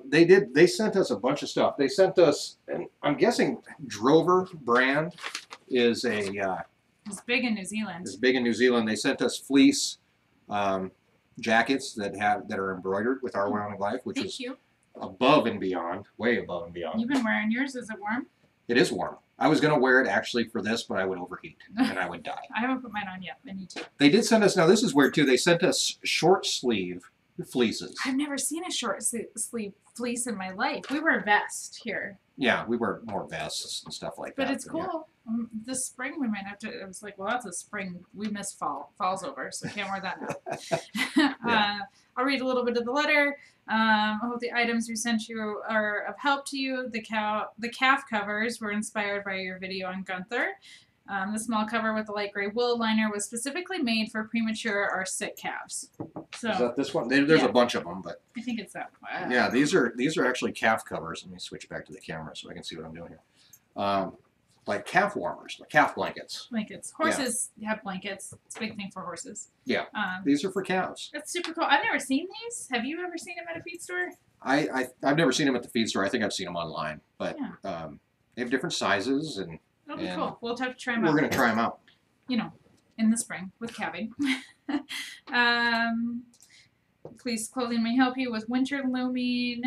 They sent us a bunch of stuff. They sent us, and I'm guessing Drover brand is It's big in New Zealand. is big in New Zealand. They sent us fleece jackets that are embroidered with our Wyoming Life, which is above and beyond, way above and beyond. You've been wearing yours. Is it warm? It is warm. I was going to wear it actually for this, but I would overheat and I would die. I haven't put mine on yet. I need to. They did send us, now this is weird too, they sent us short sleeve fleeces. I've never seen a short sleeve fleece in my life. We wear a vest here. Yeah, we wear more vests and stuff like that. But it's cool. This spring we might have to. I was like, well, that's a spring. We missed fall. Fall's over, so can't wear that now. I'll read a little bit of the letter. I hope the items we sent you are of help to you. The calf covers were inspired by your video on Gunther. The small cover with the light gray wool liner was specifically made for premature or sick calves. So is that this one? There's a bunch of them, but I think it's that one. yeah, these are actually calf covers. Let me switch back to the camera so I can see what I'm doing here. Like calf warmers, like calf blankets. Blankets. Horses have blankets. It's a big thing for horses. Yeah. These are for calves. That's super cool. I've never seen these. Have you ever seen them at a feed store? I've never seen them at the feed store. I think I've seen them online, but they have different sizes and. That'll be cool. We'll have to try them out. We're going to try them out. You know, in the spring with calving. Fleece clothing may help you with winter looming.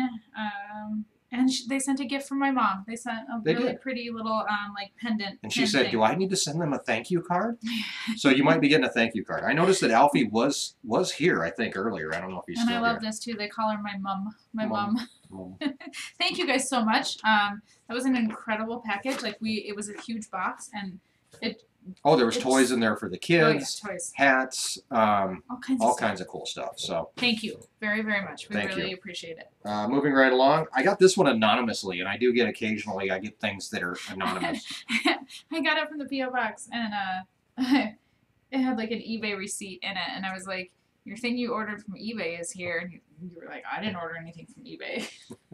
And they sent a gift from my mom. They sent a really pretty little like pendant. And she said, "Do I need to send them a thank you card?" So you might be getting a thank you card. I noticed that Alfie was here, I think, earlier. I don't know if he's still here. And I love this too. They call her my mom. My mom. Thank you guys so much. That was an incredible package. Like it was a huge box, and it. Oh, there was toys in there for the kids. Oh, yeah, toys. Hats. All kinds of cool stuff. So thank you very, very much. We really appreciate it. Moving right along, I got this one anonymously, and I do get occasionally I get things that are anonymous. I got it from the PO box, and it had like an eBay receipt in it, and I was like, "Your thing you ordered from eBay is here," and you were like, "I didn't order anything from eBay."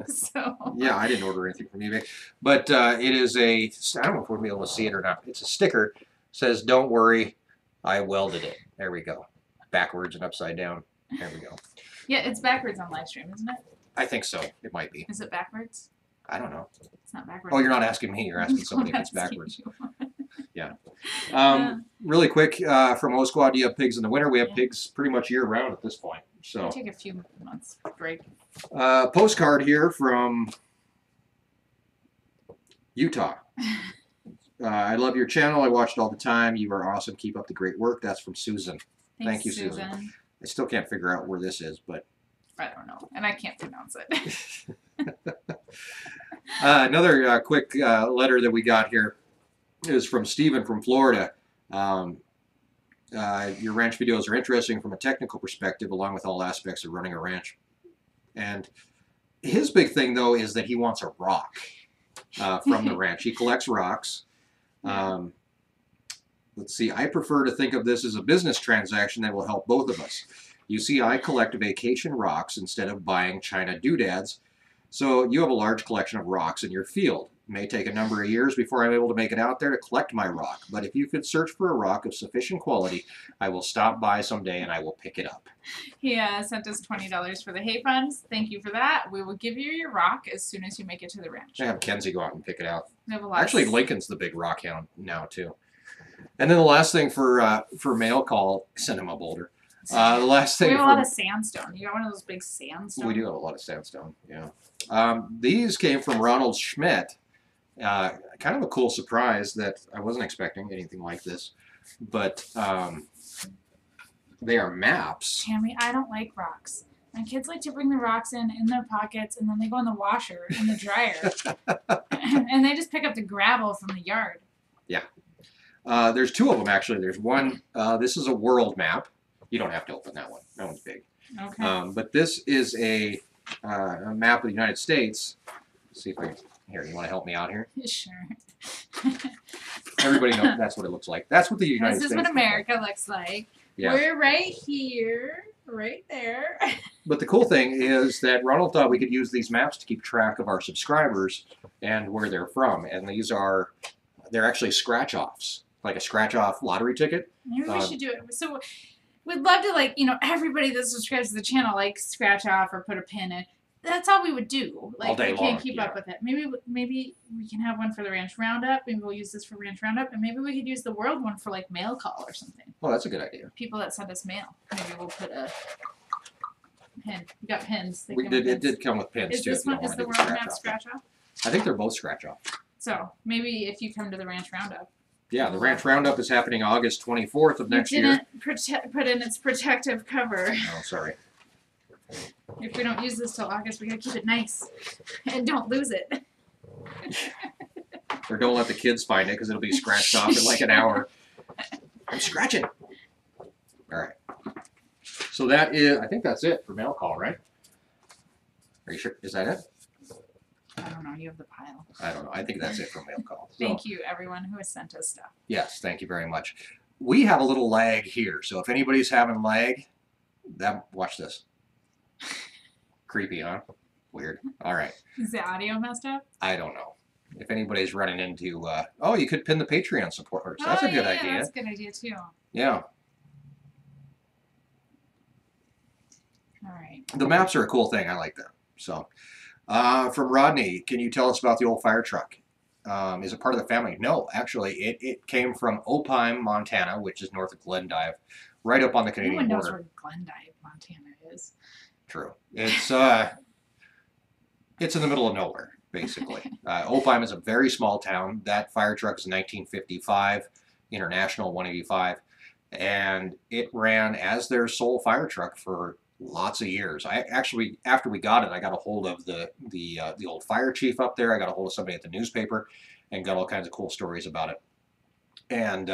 So yeah, I didn't order anything from eBay, but it is I don't know if we'll be able to see it or not. It's a sticker. Says, "Don't worry, I welded it." There we go. Backwards and upside down. There we go. Yeah, it's backwards on live stream, isn't it? I think so. It might be. Is it backwards? I don't know. It's not backwards. Oh, you're not asking me. You're asking somebody if it's backwards. Yeah. Yeah. Really quick, from O Squad, do you have pigs in the winter? We have pigs pretty much year round at this point. So I'll take a few months break. Postcard here from Utah. I love your channel. I watch it all the time. You are awesome. Keep up the great work. That's from Susan. Thanks, Thank you, Susan. I still can't figure out where this is, but I don't know, and I can't pronounce it. Another quick letter that we got here is from Stephen from Florida. Your ranch videos are interesting from a technical perspective, along with all aspects of running a ranch. And his big thing, though, is that he wants a rock from the ranch. He collects rocks. Let's see, I prefer to think of this as a business transaction that will help both of us. You see, I collect vacation rocks instead of buying China doodads. So you have a large collection of rocks in your field. It may take a number of years before I'm able to make it out there to collect my rock. But if you could search for a rock of sufficient quality, I will stop by someday and I will pick it up. He sent us $20 for the hay funds. Thank you for that. We will give you your rock as soon as you make it to the ranch. I have Kenzie go out and pick it out. We have a lot. Actually, Lincoln's the big rock hound now, too. And then the last thing for mail call, send him a boulder. The last thing we have a lot of sandstone. You got one of those big sandstone? We do have a lot of sandstone, yeah. These came from Ronald Schmidt. Kind of a cool surprise that I wasn't expecting anything like this. But they are maps. Tammy, I don't like rocks. My kids like to bring the rocks in their pockets, and then they go in the washer and the dryer. And they just pick up the gravel from the yard. Yeah. There's two of them, actually. There's one, this is a world map. You don't have to open that one. That one's big. Okay. But this is a map of the United States. Let's see if I can, here, you want to help me out here? Sure. Everybody knows that's what it looks like. That's what the United This States is what looks like. America looks like. Yeah. We're right here, right there. But the cool thing is that Ronald thought we could use these maps to keep track of our subscribers and where they're from. And they're actually scratch-offs, like a scratch-off lottery ticket. Maybe we should do it. So we'd love to, like, everybody that subscribes to the channel, like, scratch off or put a pin in. That's all we would do. Like, All day we can't long, keep yeah. up with it. Maybe we can have one for the Ranch Roundup. Maybe we'll use this for Ranch Roundup. And maybe we could use the World one for, like, mail call or something. Oh, that's a good idea. People that send us mail. Maybe we'll put a pin. We got pins. They We come did. with It pins. did come with pins Is too. this if you one, don't is wanna the do World scratch Map off. scratch off? I think they're both scratch-off. So maybe if you come to the Ranch Roundup. Yeah, the Ranch Roundup is happening August 24th of next You year. didn't put in its protective cover. Oh, sorry. If we don't use this till August, we gotta keep it nice and don't lose it. Or don't let the kids find it because it'll be scratched off in like an hour. I'm scratching. All right. So that is, I think that's it for mail call, right? Are you sure? Is that it? I don't know. You have the pile. I don't know. I think that's it for mail call. So, Thank you, everyone who has sent us stuff. yes, thank you very much. We have a little lag here, so if anybody's having lag, watch this. Creepy, huh? Weird. All right. Is the audio messed up? I don't know. If anybody's running into, oh, you could pin the Patreon supporters. That's a good yeah, idea. That's a good idea too. Yeah. All right. The maps are a cool thing. I like them. So, from Rodney, can you tell us about the old fire truck? Is it part of the family? No, actually, it came from Opime, Montana, which is north of Glendive, right up on the No Canadian one knows border. where Glendive, Montana is. True. It's in the middle of nowhere, basically. Opime is a very small town. That fire truck is 1955, International 185, and it ran as their sole fire truck for lots of years. I actually, after we got it, I got a hold of the old fire chief up there. I got a hold of somebody at the newspaper and got all kinds of cool stories about it. And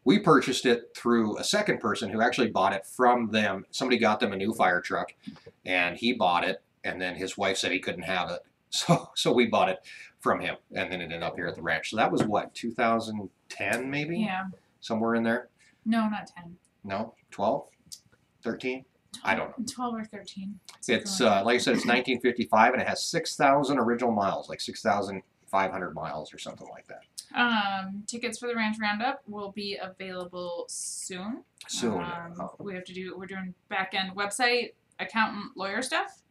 we purchased it through a second person who actually bought it from them. Somebody got them a new fire truck, and he bought it, and then his wife said he couldn't have it. So we bought it from him, and then it ended up here at the ranch. So that was what, 2010 maybe? Yeah. Somewhere in there? No, not 10. No? 12? 13? I don't know. 12 or 13. It's, like I said, it's 1955, and it has 6,000 original miles, like 6,500 miles or something like that. Tickets for the Ranch Roundup will be available soon. Soon. We're doing back-end website, accountant, lawyer stuff,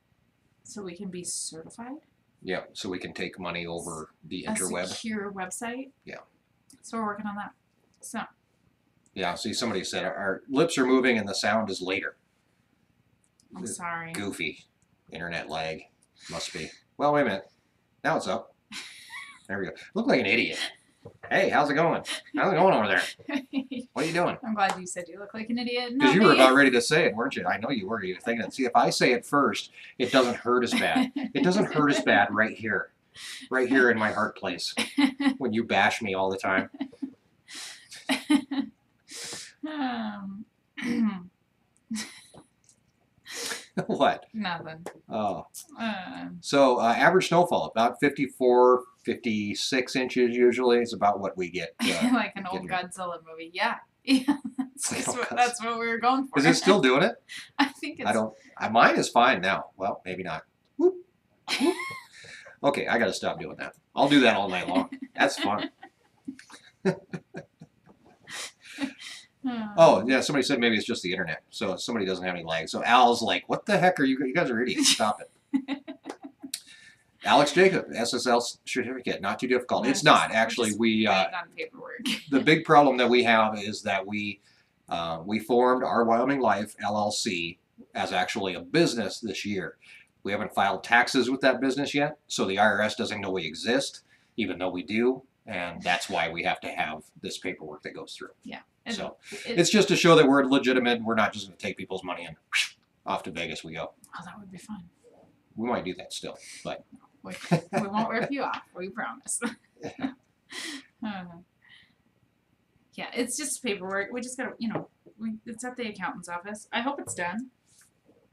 so we can be certified. Yeah, so we can take money over the A interweb. secure website. Yeah. So we're working on that. So. Yeah, see, somebody said our lips are moving and the sound is later. I'm sorry. Goofy. Internet lag. Must be. Well, wait a minute. Now it's up. There we go. Look like an idiot. Hey, how's it going? How's it going over there? What are you doing? I'm glad you said you look like an idiot. Because you were about ready to say it, weren't you? I know you were. You were thinking, see, if I say it first, it doesn't hurt as bad. It doesn't hurt as bad right here. Right here in my heart place. When you bash me all the time. What? Nothing. Oh. So average snowfall, about 54, 56 inches usually is about what we get. Like an old Godzilla movie. Yeah. Yeah. That's what we were going for. Is it still doing it? I think it's... I don't. Mine is fine now. Well, maybe not. Whoop. Whoop. Okay, I got to stop doing that. I'll do that all night long. That's fun. Oh, yeah, somebody said maybe it's just the internet. So somebody doesn't have any lag. So Al's like, what the heck are you guys are idiots. Stop it. Alex Jacob, SSL certificate, not too difficult. It's not. Actually, we on paperwork. the big problem that we have is that we formed our Wyoming Life LLC as actually a business this year. We haven't filed taxes with that business yet, so the IRS doesn't know we exist, even though we do, and that's why we have to have this paperwork that goes through. Yeah. So it's just to show that we're legitimate. We're not just going to take people's money and off to Vegas we go. Oh, that would be fun. We might do that still, but we won't rip you off. We promise. Yeah, it's just paperwork. We just gotta, it's at the accountant's office. I hope it's done.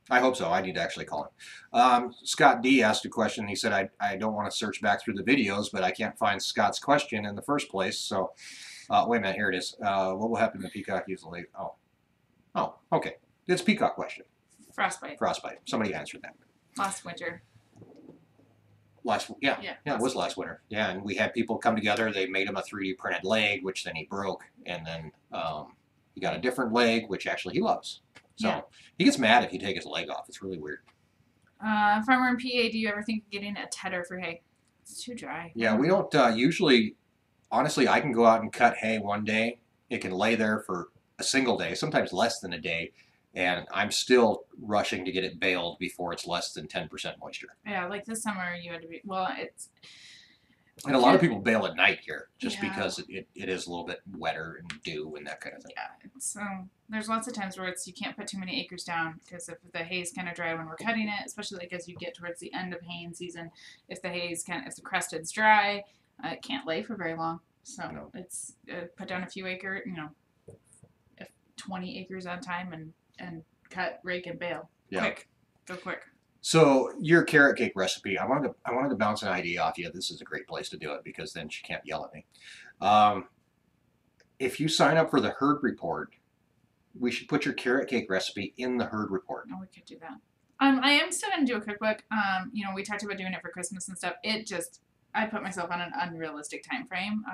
I hope so. I need to actually call him. Scott D asked a question. He said, I don't want to search back through the videos, but I can't find Scott's question in the first place. So, wait a minute. Here it is. What will happen to peacock usually? Oh, okay. It's a peacock question. Frostbite. Frostbite. Somebody answered that. Last winter. Yeah, it was last winter. Yeah, and we had people come together. They made him a 3D printed leg, which then he broke, and then he got a different leg, which actually he loves. So he gets mad if you take his leg off. It's really weird. Farmer in PA, do you ever think of getting a tedder for hay? It's too dry. Yeah, we don't usually. Honestly, I can go out and cut hay one day. It can lay there for a single day, sometimes less than a day, and I'm still rushing to get it baled before it's less than 10% moisture. Yeah, like this summer you had to be, well, it's... And a lot of people bail at night here just because it is a little bit wetter and dew and that kind of thing. Yeah, it's, there's lots of times where it's you can't put too many acres down because if the hay's kind of dry when we're cutting it, especially like as you get towards the end of haying season, if the hay's if the crested's dry, it can't lay for very long. So it's put down a few acre, if 20 acres at a time and cut, rake, and bale. Yeah. Quick, go quick. So your carrot cake recipe, I wanted to bounce an idea off you. This is a great place to do it because then she can't yell at me. If you sign up for the herd report, we should put your carrot cake recipe in the herd report. Oh, we could do that. I am still gonna do a cookbook. We talked about doing it for Christmas and stuff. I put myself on an unrealistic time frame.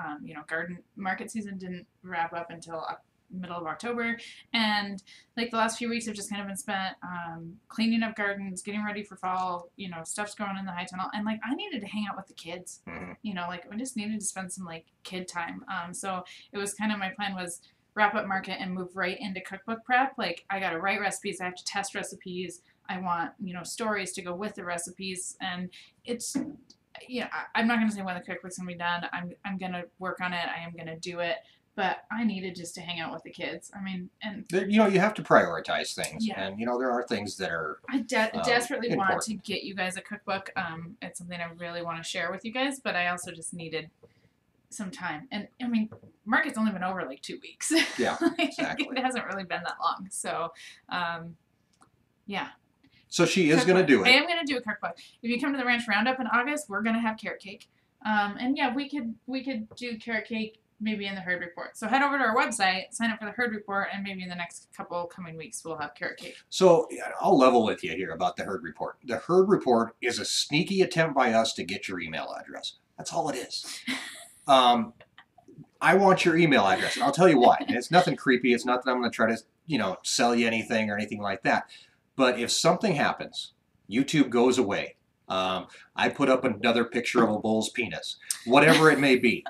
Garden market season didn't wrap up until middle of October, and like the last few weeks have just kind of been spent cleaning up gardens, getting ready for fall. Stuff's going in the high tunnel, and like I needed to hang out with the kids. We just needed to spend some like kid time. So it was kind of my plan was wrap up market and move right into cookbook prep. Like I got to write recipes, I have to test recipes. I want stories to go with the recipes, and it's I'm not gonna say when the cookbook's gonna be done. I'm gonna work on it. I am gonna do it. But I needed just to hang out with the kids. I mean, and you have to prioritize things, and there are things that are. I desperately important. want to get you guys a cookbook. It's something I really want to share with you guys, but I also just needed some time. And I mean, market's only been over like 2 weeks. Yeah, exactly. It hasn't really been that long, so yeah. So she is going to do it. I am going to do a cookbook. If you come to the ranch roundup in August, we're going to have carrot cake. And yeah, we could do carrot cake. Maybe in the herd report. So head over to our website, sign up for the herd report, and maybe in the next couple coming weeks we'll have carrot cake. So I'll level with you here about the herd report. The herd report is a sneaky attempt by us to get your email address. That's all it is. I want your email address, and I'll tell you why. And it's nothing creepy. It's not that I'm going to try to, sell you anything or anything like that. But if something happens, YouTube goes away. I put up another picture of a bull's penis, whatever it may be,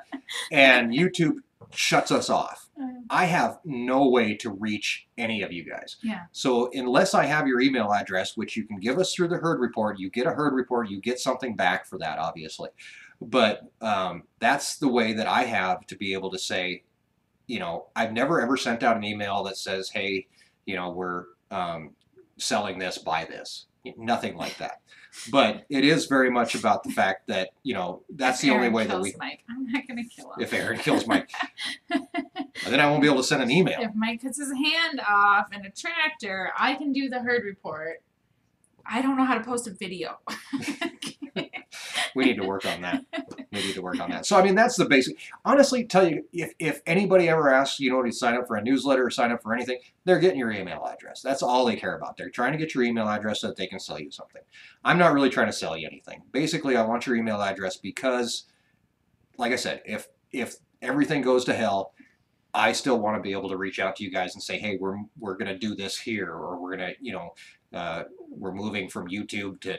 and YouTube shuts us off. I have no way to reach any of you guys. Yeah. So unless I have your email address, which you can give us through the herd report, you get a herd report, you get something back for that, obviously. But that's the way that I have to be able to say, I've never ever sent out an email that says, hey, we're selling this, buy this. Nothing like that. But it is very much about the fact that, that's the only way that we... Mike, I'm not going to kill him. If Erin kills Mike. Then I won't be able to send an email. If Mike cuts his hand off in a tractor, I can do the herd report. I don't know how to post a video. We need to work on that. So, I mean, that's the basic. Honestly, tell you, if anybody ever asks, to sign up for a newsletter or sign up for anything, they're getting your email address. That's all they care about. They're trying to get your email address so that they can sell you something. I'm not really trying to sell you anything. Basically, I want your email address because, like I said, if everything goes to hell, I still want to be able to reach out to you guys and say, hey, we're going to do this here, or we're going to, we're moving from YouTube to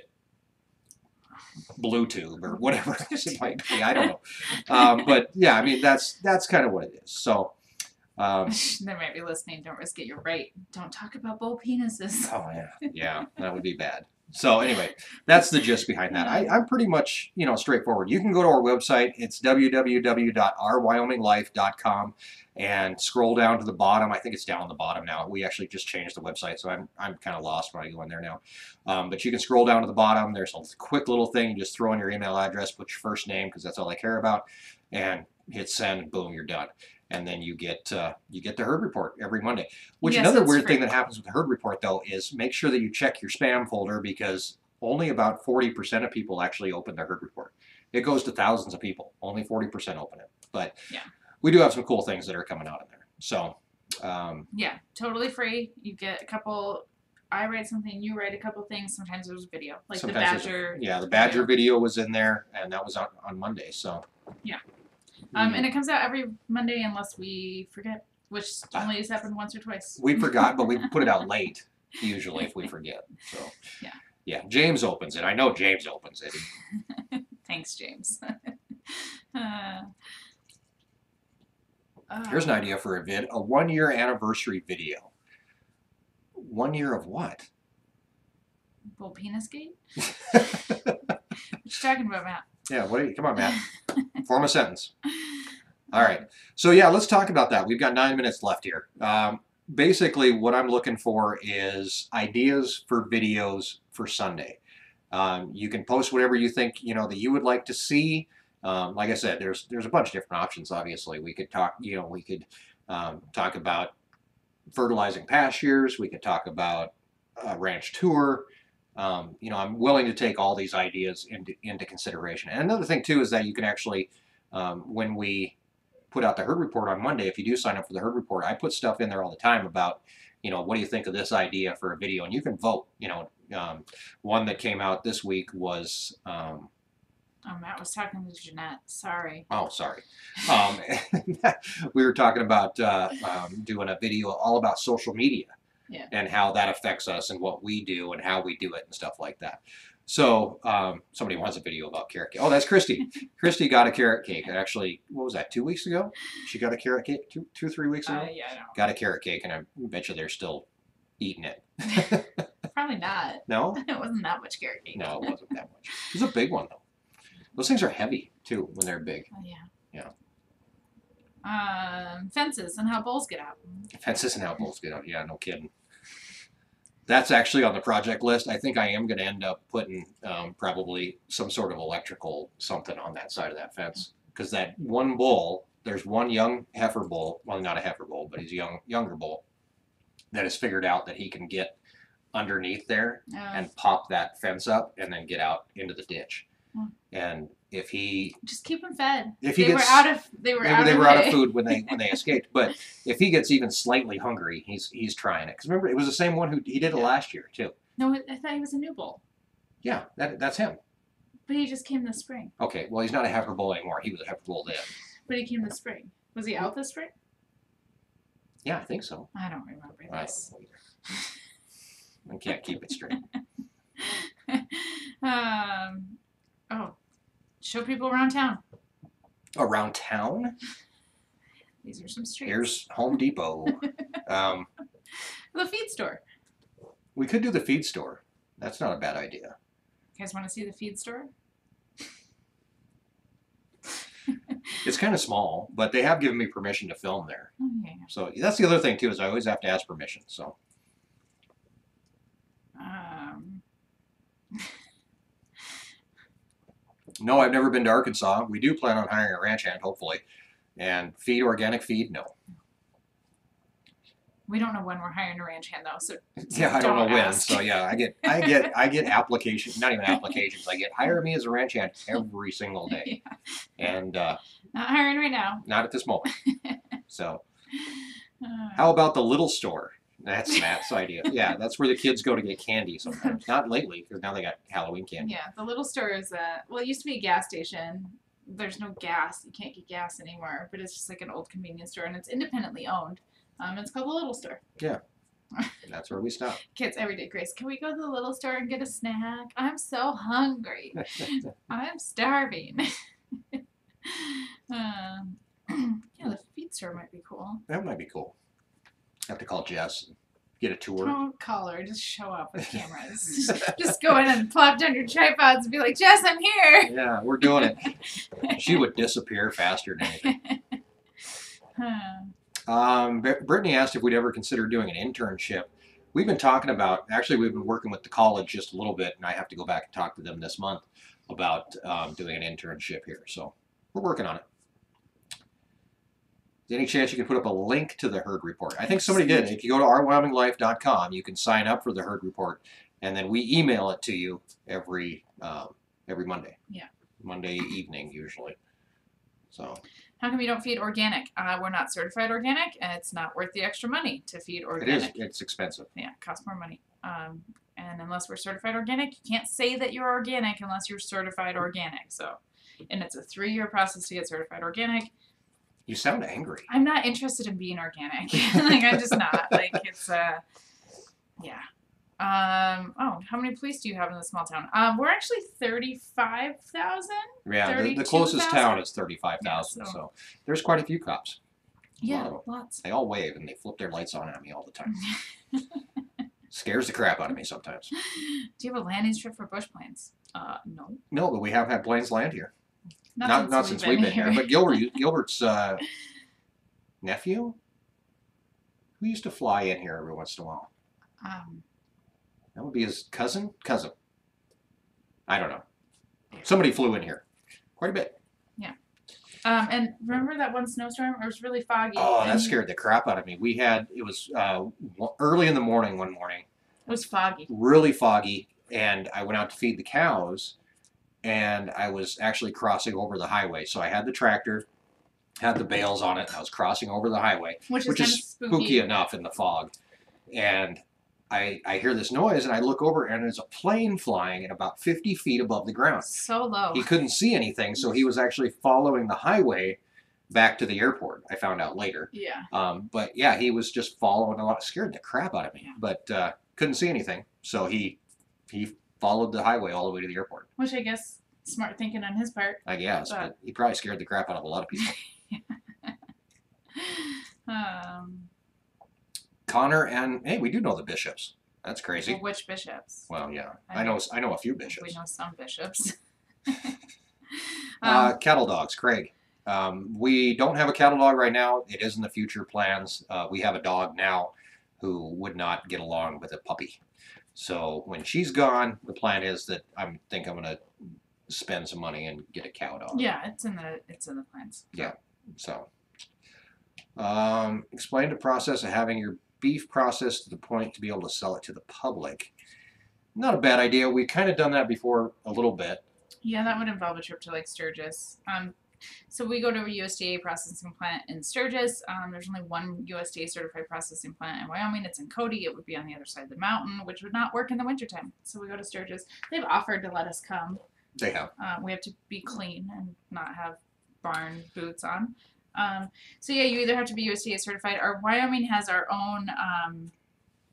Bluetooth or whatever it might be. I don't know. But yeah, I mean, that's kind of what it is. So they might be listening. Don't risk it. You're right. Don't talk about bull penises. Oh yeah. Yeah, that would be bad. So anyway, that's the gist behind that. I'm pretty much, straightforward. You can go to our website. It's www.ourwyominglife.com and scroll down to the bottom. I think it's down the bottom now. We actually just changed the website, so I'm kind of lost when I go in there now. But you can scroll down to the bottom. There's a quick little thing. You just throw in your email address, put your first name, because that's all I care about, and hit send. Boom, you're done. and then you get the herd report every Monday. Which Yes, another it's weird free. thing that happens with the herd report though is make sure that you check your spam folder, because only about 40% of people actually open their herd report. It goes to thousands of people. Only 40% open it. But Yeah. we do have some cool things that are coming out in there. So yeah, totally free. You get a couple. I write something, you write a couple things. Sometimes there's a video, like the sometimes badger. the badger video was in there, and that was on Monday. So Yeah. And it comes out every Monday unless we forget, which only has happened once or twice. we forgot, but we put it out late usually if we forget. So yeah, James opens it. I know James opens it. Thanks, James. Here's an idea for a 1-year anniversary video. 1 year of what? Bull penis gate? What you talking about, Matt? Yeah, come on, Matt. Form a sentence. All right. So yeah, let's talk about that. We've got 9 minutes left here. Basically, what I'm looking for is ideas for videos for Sunday. You can post whatever you think that you would like to see. Like I said, there's a bunch of different options. Obviously, we could talk. We could talk about fertilizing pastures. We could talk about a ranch tour. I'm willing to take all these ideas into consideration. And another thing too is that you can actually, when we put out the herd report on Monday, if you do sign up for the herd report, I put stuff in there all the time about, what do you think of this idea for a video? And you can vote. One that came out this week was. Matt was talking to Jeanette. Sorry. Oh, sorry. We were talking about doing a video all about social media. Yeah. And how that affects us and what we do and how we do it and stuff like that. So somebody wants a video about carrot cake. Oh, that's Christy. Christy got a carrot cake. Actually, what was that, 2 weeks ago? She got a carrot cake 2 or 3 weeks ago? Yeah, I know. Got a carrot cake, and I bet you they're still eating it. Probably not. No? It wasn't that much carrot cake. No, it wasn't that much. It was a big one, though. Those things are heavy, too, when they're big. Oh, yeah. Yeah. Fences and how bulls get out. Fences and how bulls get out. Yeah, no kidding. That's actually on the project list. I think I am going to end up putting probably some sort of electrical something on that side of that fence. Because that one bull, there's one young heifer bull, well, not a heifer bull, but he's a younger bull, that has figured out that he can get underneath there and pop that fence up and then get out into the ditch. And if he just keep him fed. If he they gets, were out of they were they were out of food when they escaped. But if he gets even slightly hungry, he's trying it. Because remember, it was the same one who he did it last year too. No, I thought he was a new bull. Yeah, that's him. But he just came this spring. Okay, well he's not a heifer bull anymore. He was a heifer bull then. But he came this spring. Was he out this spring? Yeah, I think so. I don't remember this. I don't know either. I can't keep it straight. Show people around town. Around town? These are some streets. Here's Home Depot. The feed store. We could do the feed store. That's not a bad idea. You guys want to see the feed store? It's kind of small, but they have given me permission to film there. Okay. So that's the other thing too, is I always have to ask permission. So. No, I've never been to Arkansas. We do plan on hiring a ranch hand, hopefully. And feed, organic feed, no. We don't know when we're hiring a ranch hand though, so yeah, I don't know when. ask. So yeah, I get applications, not even applications. I get hire me as a ranch hand every single day. Yeah. And not hiring right now. Not at this moment. So how about the little store? That's Matt's idea. Yeah, that's where the kids go to get candy sometimes. Not lately, because now they got Halloween candy. Yeah, the little store is well, it used to be a gas station. There's no gas. You can't get gas anymore, but it's just like an old convenience store, and it's independently owned. It's called the Little Store. Yeah. That's where we stop. Kids every day, Grace, can we go to the Little Store and get a snack? I'm so hungry. I'm starving. Yeah, the feed store might be cool. That might be cool. Have to call Jess and get a tour. Don't call her. Just show up with cameras. just go in and plop down your tripods and be like, Jess, I'm here. Yeah, we're doing it. She would disappear faster than anything. Brittany asked if we'd ever consider doing an internship. We've been talking about, actually we've been working with the college just a little bit, and I have to go back and talk to them this month about doing an internship here. So we're working on it. there any chance you can put up a link to the herd report? I think somebody did. If you go to ourwyominglife.com, you can sign up for the herd report, and then we email it to you every Monday. Yeah. Monday evening usually. So. How come you don't feed organic? We're not certified organic, and it's not worth the extra money to feed organic. It is. It's expensive. Yeah, it costs more money. And unless we're certified organic, you can't say that you're organic unless you're certified organic. So, and it's a 3-year process to get certified organic. You sound angry. I'm not interested in being organic. Like, I'm just not. Like, it's, yeah. Oh, how many police do you have in the small town? We're actually 35,000. Yeah, the closest town is 35,000. Yeah, so there's quite a few cops. Yeah, lots. They all wave and they flip their lights on at me all the time. Scares the crap out of me sometimes. Do you have a landing strip for bush planes? No. No, but we have had planes land here. Not since we've been here. But Gilbert's nephew, who used to fly in here every once in a while. That would be his cousin. I don't know. Somebody flew in here quite a bit. Yeah. And remember that one snowstorm? It was really foggy. Oh, that scared the crap out of me. It was early in the morning one morning. It was foggy. Really foggy, and I went out to feed the cows, and I was actually crossing over the highway. So I had the tractor, had the bales on it, and I was crossing over the highway, which is spooky enough in the fog. And I hear this noise, and I look over, and there's a plane flying at about 50 feet above the ground. So low. He couldn't see anything, so he was actually following the highway back to the airport. I found out later. Yeah. But yeah, he was just following a lot. Scared the crap out of me. But couldn't see anything, so he followed the highway all the way to the airport. Which I guess smart thinking on his part. I guess, but he probably scared the crap out of a lot of people. Connor and hey, we do know the bishops. That's crazy. Well, which bishops? Well, yeah, I know a few bishops. We know some bishops. Cattle dogs, Craig. We don't have a cattle dog right now. It is in the future plans. We have a dog now who would not get along with a puppy. So when she's gone, the plan is that I think I'm gonna spend some money and get a cow dog. Yeah, it's in the plans. Yeah. So explain the process of having your beef processed to the point to be able to sell it to the public. Not a bad idea. We've kind of done that before a little bit. Yeah, that would involve a trip to like Sturgis. So we go to a USDA processing plant in Sturgis. There's only one USDA certified processing plant in Wyoming. It's in Cody. It would be on the other side of the mountain, which would not work in the wintertime. So we go to Sturgis. They've offered to let us come. They have. We have to be clean and not have barn boots on. So yeah, you either have to be USDA certified. Wyoming has our own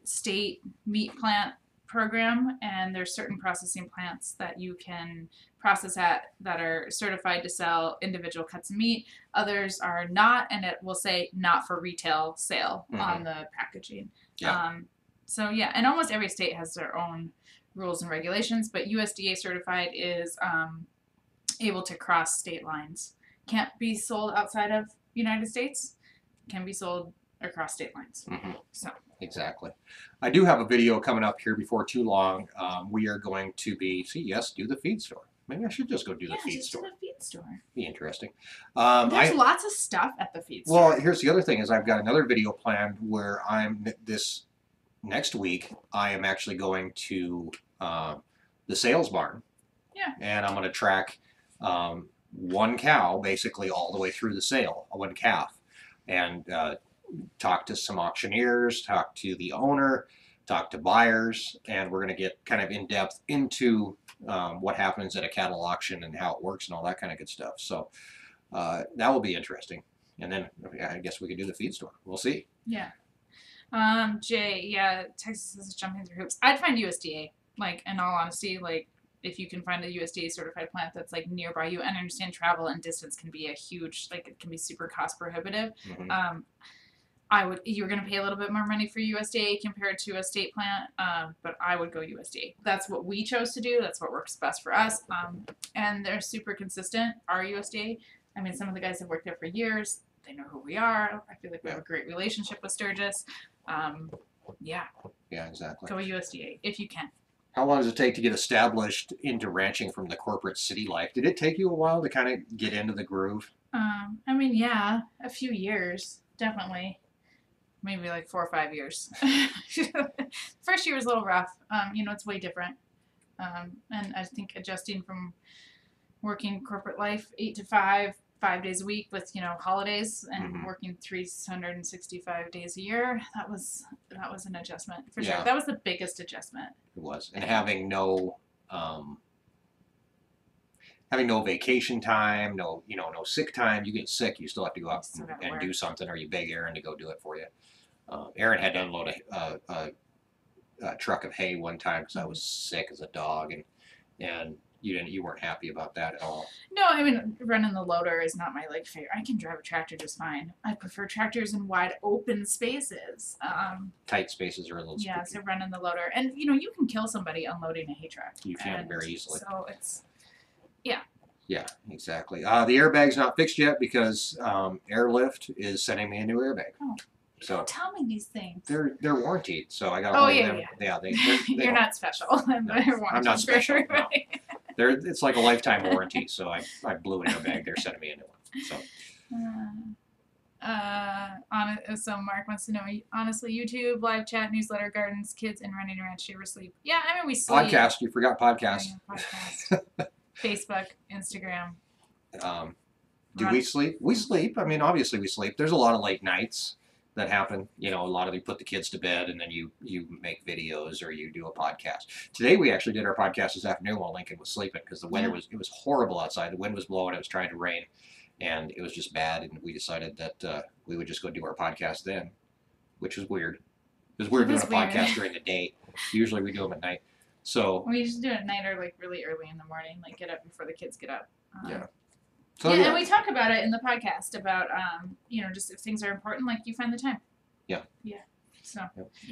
state meat plant program, and there's certain processing plants that you can process at that are certified to sell individual cuts of meat. Others are not, and it will say not for retail sale on the packaging. Yeah. So yeah, and almost every state has their own rules and regulations, but USDA certified is able to cross state lines. Can't be sold outside of United States, can be sold across state lines. So exactly. I do have a video coming up here before too long. We are going to be do the feed store. Maybe I should just go do the feed store. Do the feed store. Be interesting. There's lots of stuff at the feed store. Well, here's the other thing is I've got another video planned where this next week I am actually going to the sales barn. Yeah. And I'm going to track one cow basically all the way through the sale, one calf, and talk to some auctioneers, talk to the owner, talk to buyers, and we're going to get kind of in depth into what happens at a cattle auction and how it works and all that kind of good stuff. So that will be interesting. And then I guess we could do the feed store. We'll see. Yeah. Jay, yeah, Texas is jumping through hoops. I'd find USDA. Like, in all honesty, like, if you can find a USDA certified plant that's like nearby you, and I understand travel and distance can be a huge, like, it can be super cost prohibitive. You're going to pay a little bit more money for USDA compared to a state plant, but I would go USDA. That's what we chose to do. That's what works best for us. And they're super consistent, our USDA. I mean, some of the guys have worked there for years. They know who we are. I feel like we have a great relationship with Sturgis. Yeah. Yeah, exactly. Go USDA if you can. How long does it take to get established into ranching from the corporate city life? Did it take you a while to kind of get into the groove? I mean, yeah, a few years, definitely. Maybe like 4 or 5 years. First year was a little rough. You know, it's way different. And I think adjusting from working corporate life 8 to 5, 5 days a week with, you know, holidays and working 365 days a year, that was an adjustment for sure. That was the biggest adjustment. It was. And having no vacation time, no sick time. You get sick, you still have to go out and do something, or you beg Erin to go do it for you. Erin had to unload a truck of hay one time because I was sick as a dog, and you weren't happy about that at all. No, I mean, running the loader is not my favorite. I can drive a tractor just fine. I prefer tractors in wide open spaces. Tight spaces are a little spooky. Yeah, so running the loader, and you know, you can kill somebody unloading a hay truck. You can very easily. So it's. Yeah. Yeah, exactly. The airbag's not fixed yet because Airlift is sending me a new airbag. Oh. So tell me these things. They're warranted, so I got. Oh yeah, them. yeah. They You're not special. No, I'm not special. No. It's like a lifetime warranty. So I blew an airbag. They're sending me a new one. So. So Mark wants to know, honestly, YouTube, live chat, newsletter, gardens, kids, and running around. Do you ever sleep? Yeah, I mean we sleep. Podcast. You forgot podcast. Podcast. Facebook, Instagram. Do we sleep? We sleep. I mean, obviously we sleep. There's a lot of late nights that happen. You know, a lot of you put the kids to bed and then you make videos or you do a podcast. Today we actually did our podcast this afternoon while Lincoln was sleeping because the weather it was horrible outside. The wind was blowing. It was trying to rain, and it was just bad. And we decided that we would just go do our podcast then, which was weird. It was weird doing a podcast during the day. Usually we do them at night. So we just do it at night or like really early in the morning, like get up before the kids get up. Yeah. So, yeah, and we talk about it in the podcast about you know, just if things are important, like you find the time. Yeah. Yeah. So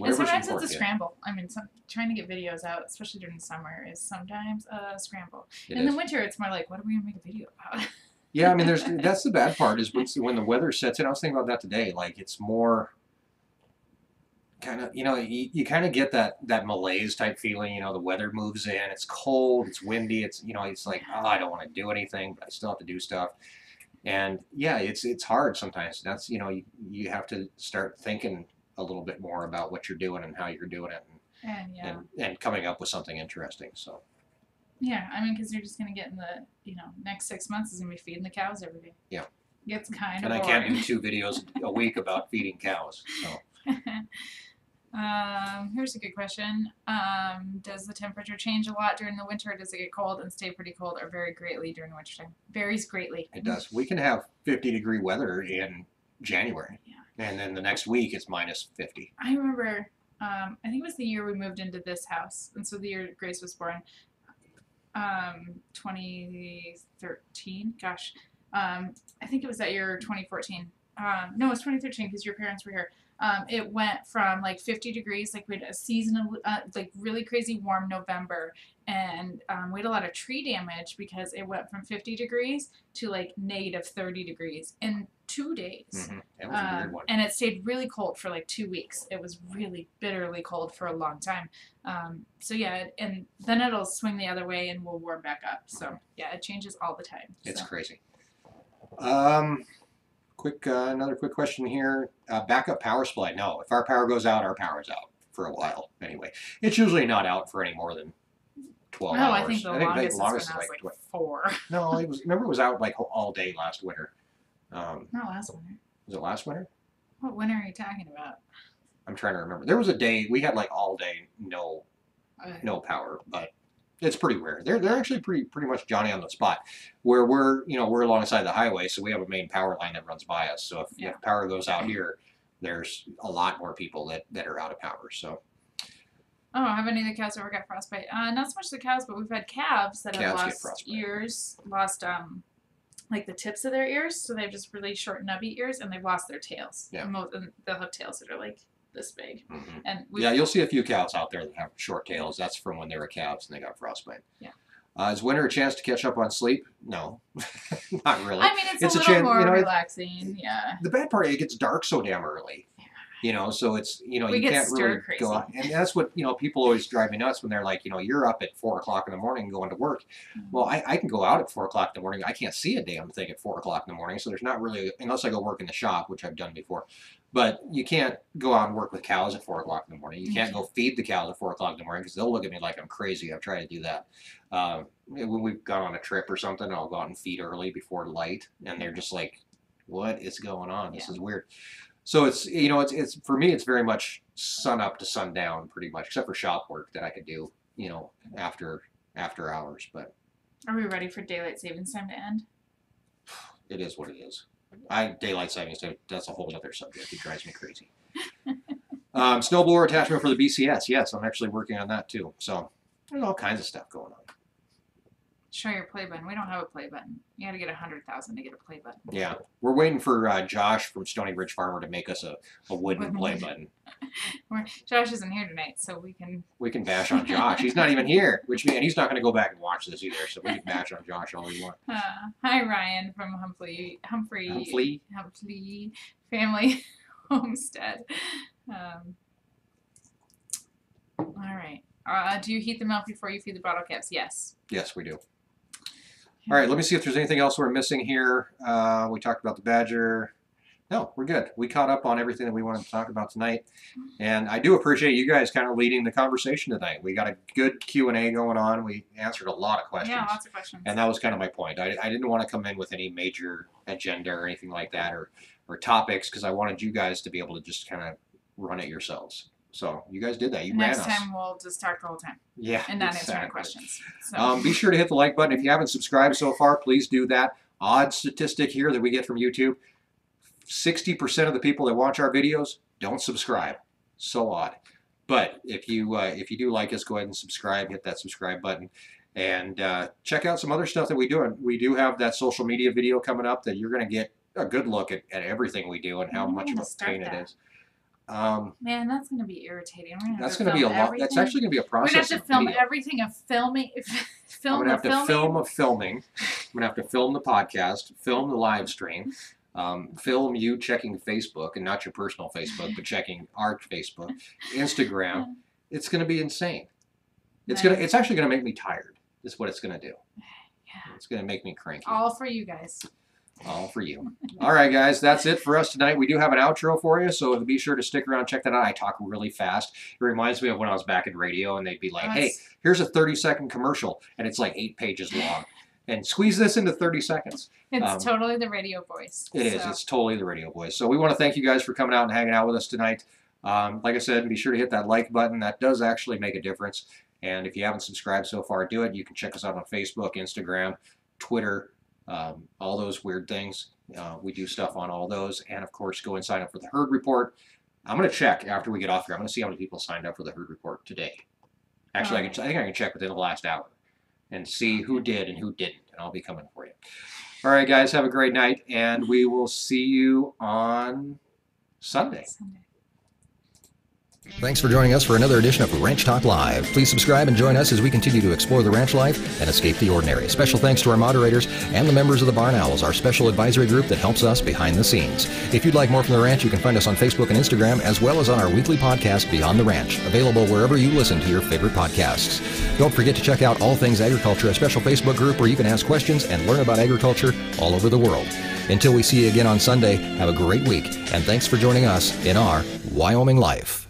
and sometimes it's a scramble. I mean, trying to get videos out, especially during the summer, is sometimes a scramble. In the winter, it's more like, what are we gonna make a video about? Yeah, I mean, that's the bad part is when the weather sets in. I was thinking about that today. Like it's more. Kind of, you know, you kind of get that malaise type feeling. You know, the weather moves in. It's cold. It's windy. It's, you know, it's like, oh, I don't want to do anything, but I still have to do stuff. And yeah, it's hard sometimes. That's, you know, you have to start thinking a little bit more about what you're doing and how you're doing it, and coming up with something interesting. So. Yeah, I mean, because you're just gonna get in the, you know, next 6 months is gonna be feeding the cows every day. Yeah. It's kind And of. I boring. can't do 2 videos a week about feeding cows. So. Here's a good question. Does the temperature change a lot during the winter, or does it get cold and stay pretty cold, or vary greatly during wintertime? Varies greatly. It does. We can have 50-degree weather in January. Yeah. And then the next week it's minus 50. I remember, I think it was the year we moved into this house, and so the year Grace was born, 2013. Gosh, I think it was that year, 2014. No, it was 2013 because your parents were here. It went from like 50 degrees, like we had a season of like really crazy warm November, and we had a lot of tree damage because it went from 50 degrees to like negative 30 degrees in 2 days. Mm-hmm. That was a weird one. And it stayed really cold for like 2 weeks. It was really bitterly cold for a long time. So yeah, and then it'll swing the other way and we'll warm back up. So yeah, it changes all the time. It's crazy. Another quick question here. Backup power supply. No, if our power goes out, our power's out for a while. Anyway, it's usually not out for any more than 12 hours. No, I think the longest is like 4. No, it was out like all day last winter. Not last winter. Was it last winter? What winter are you talking about? I'm trying to remember. There was a day we had like all day no power, but it's pretty rare. They're actually pretty much Johnny on the spot. Where we're alongside the highway, so we have a main power line that runs by us. So if power goes out here, there's a lot more people that are out of power. So. Oh, have any of the cows ever got frostbite? Not so much the cows, but we've had calves that have lost ears, like the tips of their ears, so they have just really short nubby ears, and they've lost their tails. Yeah. And they'll have tails that are like this big. Mm-hmm. And you'll see a few cows out there that have short tails. That's from when they were calves and they got frostbite. Yeah. Is winter a chance to catch up on sleep? No, not really. I mean, it's a little more relaxing. Yeah. The bad part is it gets dark so damn early. Yeah. You know, so it's, you know, We you get can't really stir-crazy. go out. And that's what, you know, people always drive me nuts when they're like, you know, you're up at 4 o'clock in the morning going to work. Well, I can go out at 4 o'clock in the morning. I can't see a damn thing at 4 o'clock in the morning. So there's not really, unless I go work in the shop, which I've done before. But you can't go out and work with cows at 4 o'clock in the morning. You can't go feed the cows at 4 o'clock in the morning because they'll look at me like I'm crazy. I've tried to do that. When we've gone on a trip or something, I'll go out and feed early before light. And they're just like, what is going on? This is weird. So it's, you know, it's for me, it's very much sun up to sundown pretty much, except for shop work that I could do, you know, after hours. But Are we ready for daylight savings time to end? it is what it is. Daylight savings time, that's a whole other subject. It drives me crazy. Snowblower attachment for the BCS. Yes, I'm actually working on that too. So there's all kinds of stuff going on. Show your play button. We don't have a play button. You got to get 100,000 to get a play button. Yeah, we're waiting for Josh from Stony Ridge Farmer to make us a wooden play button. Josh isn't here tonight, so we can bash on Josh. He's not even here, which means he's not going to go back and watch this either. So we can bash on Josh all we want. Hi, Ryan from Humphrey Family Homestead. All right. Do you heat the milk before you feed the bottle caps? Yes. Yes, we do. All right, let me see if there's anything else we're missing here. We talked about the badger. No, we're good. We caught up on everything that we wanted to talk about tonight. And I do appreciate you guys kind of leading the conversation tonight. We got a good Q&A going on. We answered a lot of questions. Yeah, lots of questions. And that was kind of my point. I didn't want to come in with any major agenda or anything like that or topics because I wanted you guys to be able to just kind of run it yourselves. So you guys did that. You ran us. Next time we'll just talk the whole time. Yeah, and not answer any questions. So. Be sure to hit the like button. If you haven't subscribed so far, please do that. Odd statistic here that we get from YouTube. 60% of the people that watch our videos don't subscribe. So odd. But if you do like us, go ahead and subscribe. Hit that subscribe button. And check out some other stuff that we do. We do have that social media video coming up that you're going to get a good look at everything we do and how much of a pain it is. Man, that's going to be irritating. That's going to be a lot. That's actually going to be a process. We're going to have to film everything of filming. I'm going to have to film of filming. I'm going to have to film the podcast, film the live stream, film you checking Facebook, and not your personal Facebook, but checking our Facebook, Instagram. It's going to be insane. It's actually going to make me tired. Is what it's going to do. Yeah. It's going to make me cranky. All for you guys. All for you. All right, guys, that's it for us tonight. We do have an outro for you, so be sure to stick around, check that out. I talk really fast. It reminds me of when I was back in radio, and they'd be like, hey, here's a 30-second commercial, and it's like 8 pages long. And squeeze this into 30 seconds. It's totally the radio voice. It is. It's totally the radio voice. So we want to thank you guys for coming out and hanging out with us tonight. Like I said, be sure to hit that like button. That does actually make a difference. And if you haven't subscribed so far, do it. You can check us out on Facebook, Instagram, Twitter, all those weird things. We do stuff on all those. And, of course, go and sign up for the herd report. I'm going to check after we get off here. I'm going to see how many people signed up for the herd report today. Actually, I think I can check within the last hour and see who did and who didn't. And I'll be coming for you. All right, guys, have a great night. And we will see you on Sunday. Thanks for joining us for another edition of Ranch Talk Live. Please subscribe and join us as we continue to explore the ranch life and escape the ordinary. Special thanks to our moderators and the members of the Barn Owls, our special advisory group that helps us behind the scenes. If you'd like more from the ranch, you can find us on Facebook and Instagram, as well as on our weekly podcast, Beyond the Ranch, available wherever you listen to your favorite podcasts. Don't forget to check out All Things Agriculture, a special Facebook group where you can ask questions and learn about agriculture all over the world. Until we see you again on Sunday, have a great week, and thanks for joining us in our Wyoming Life.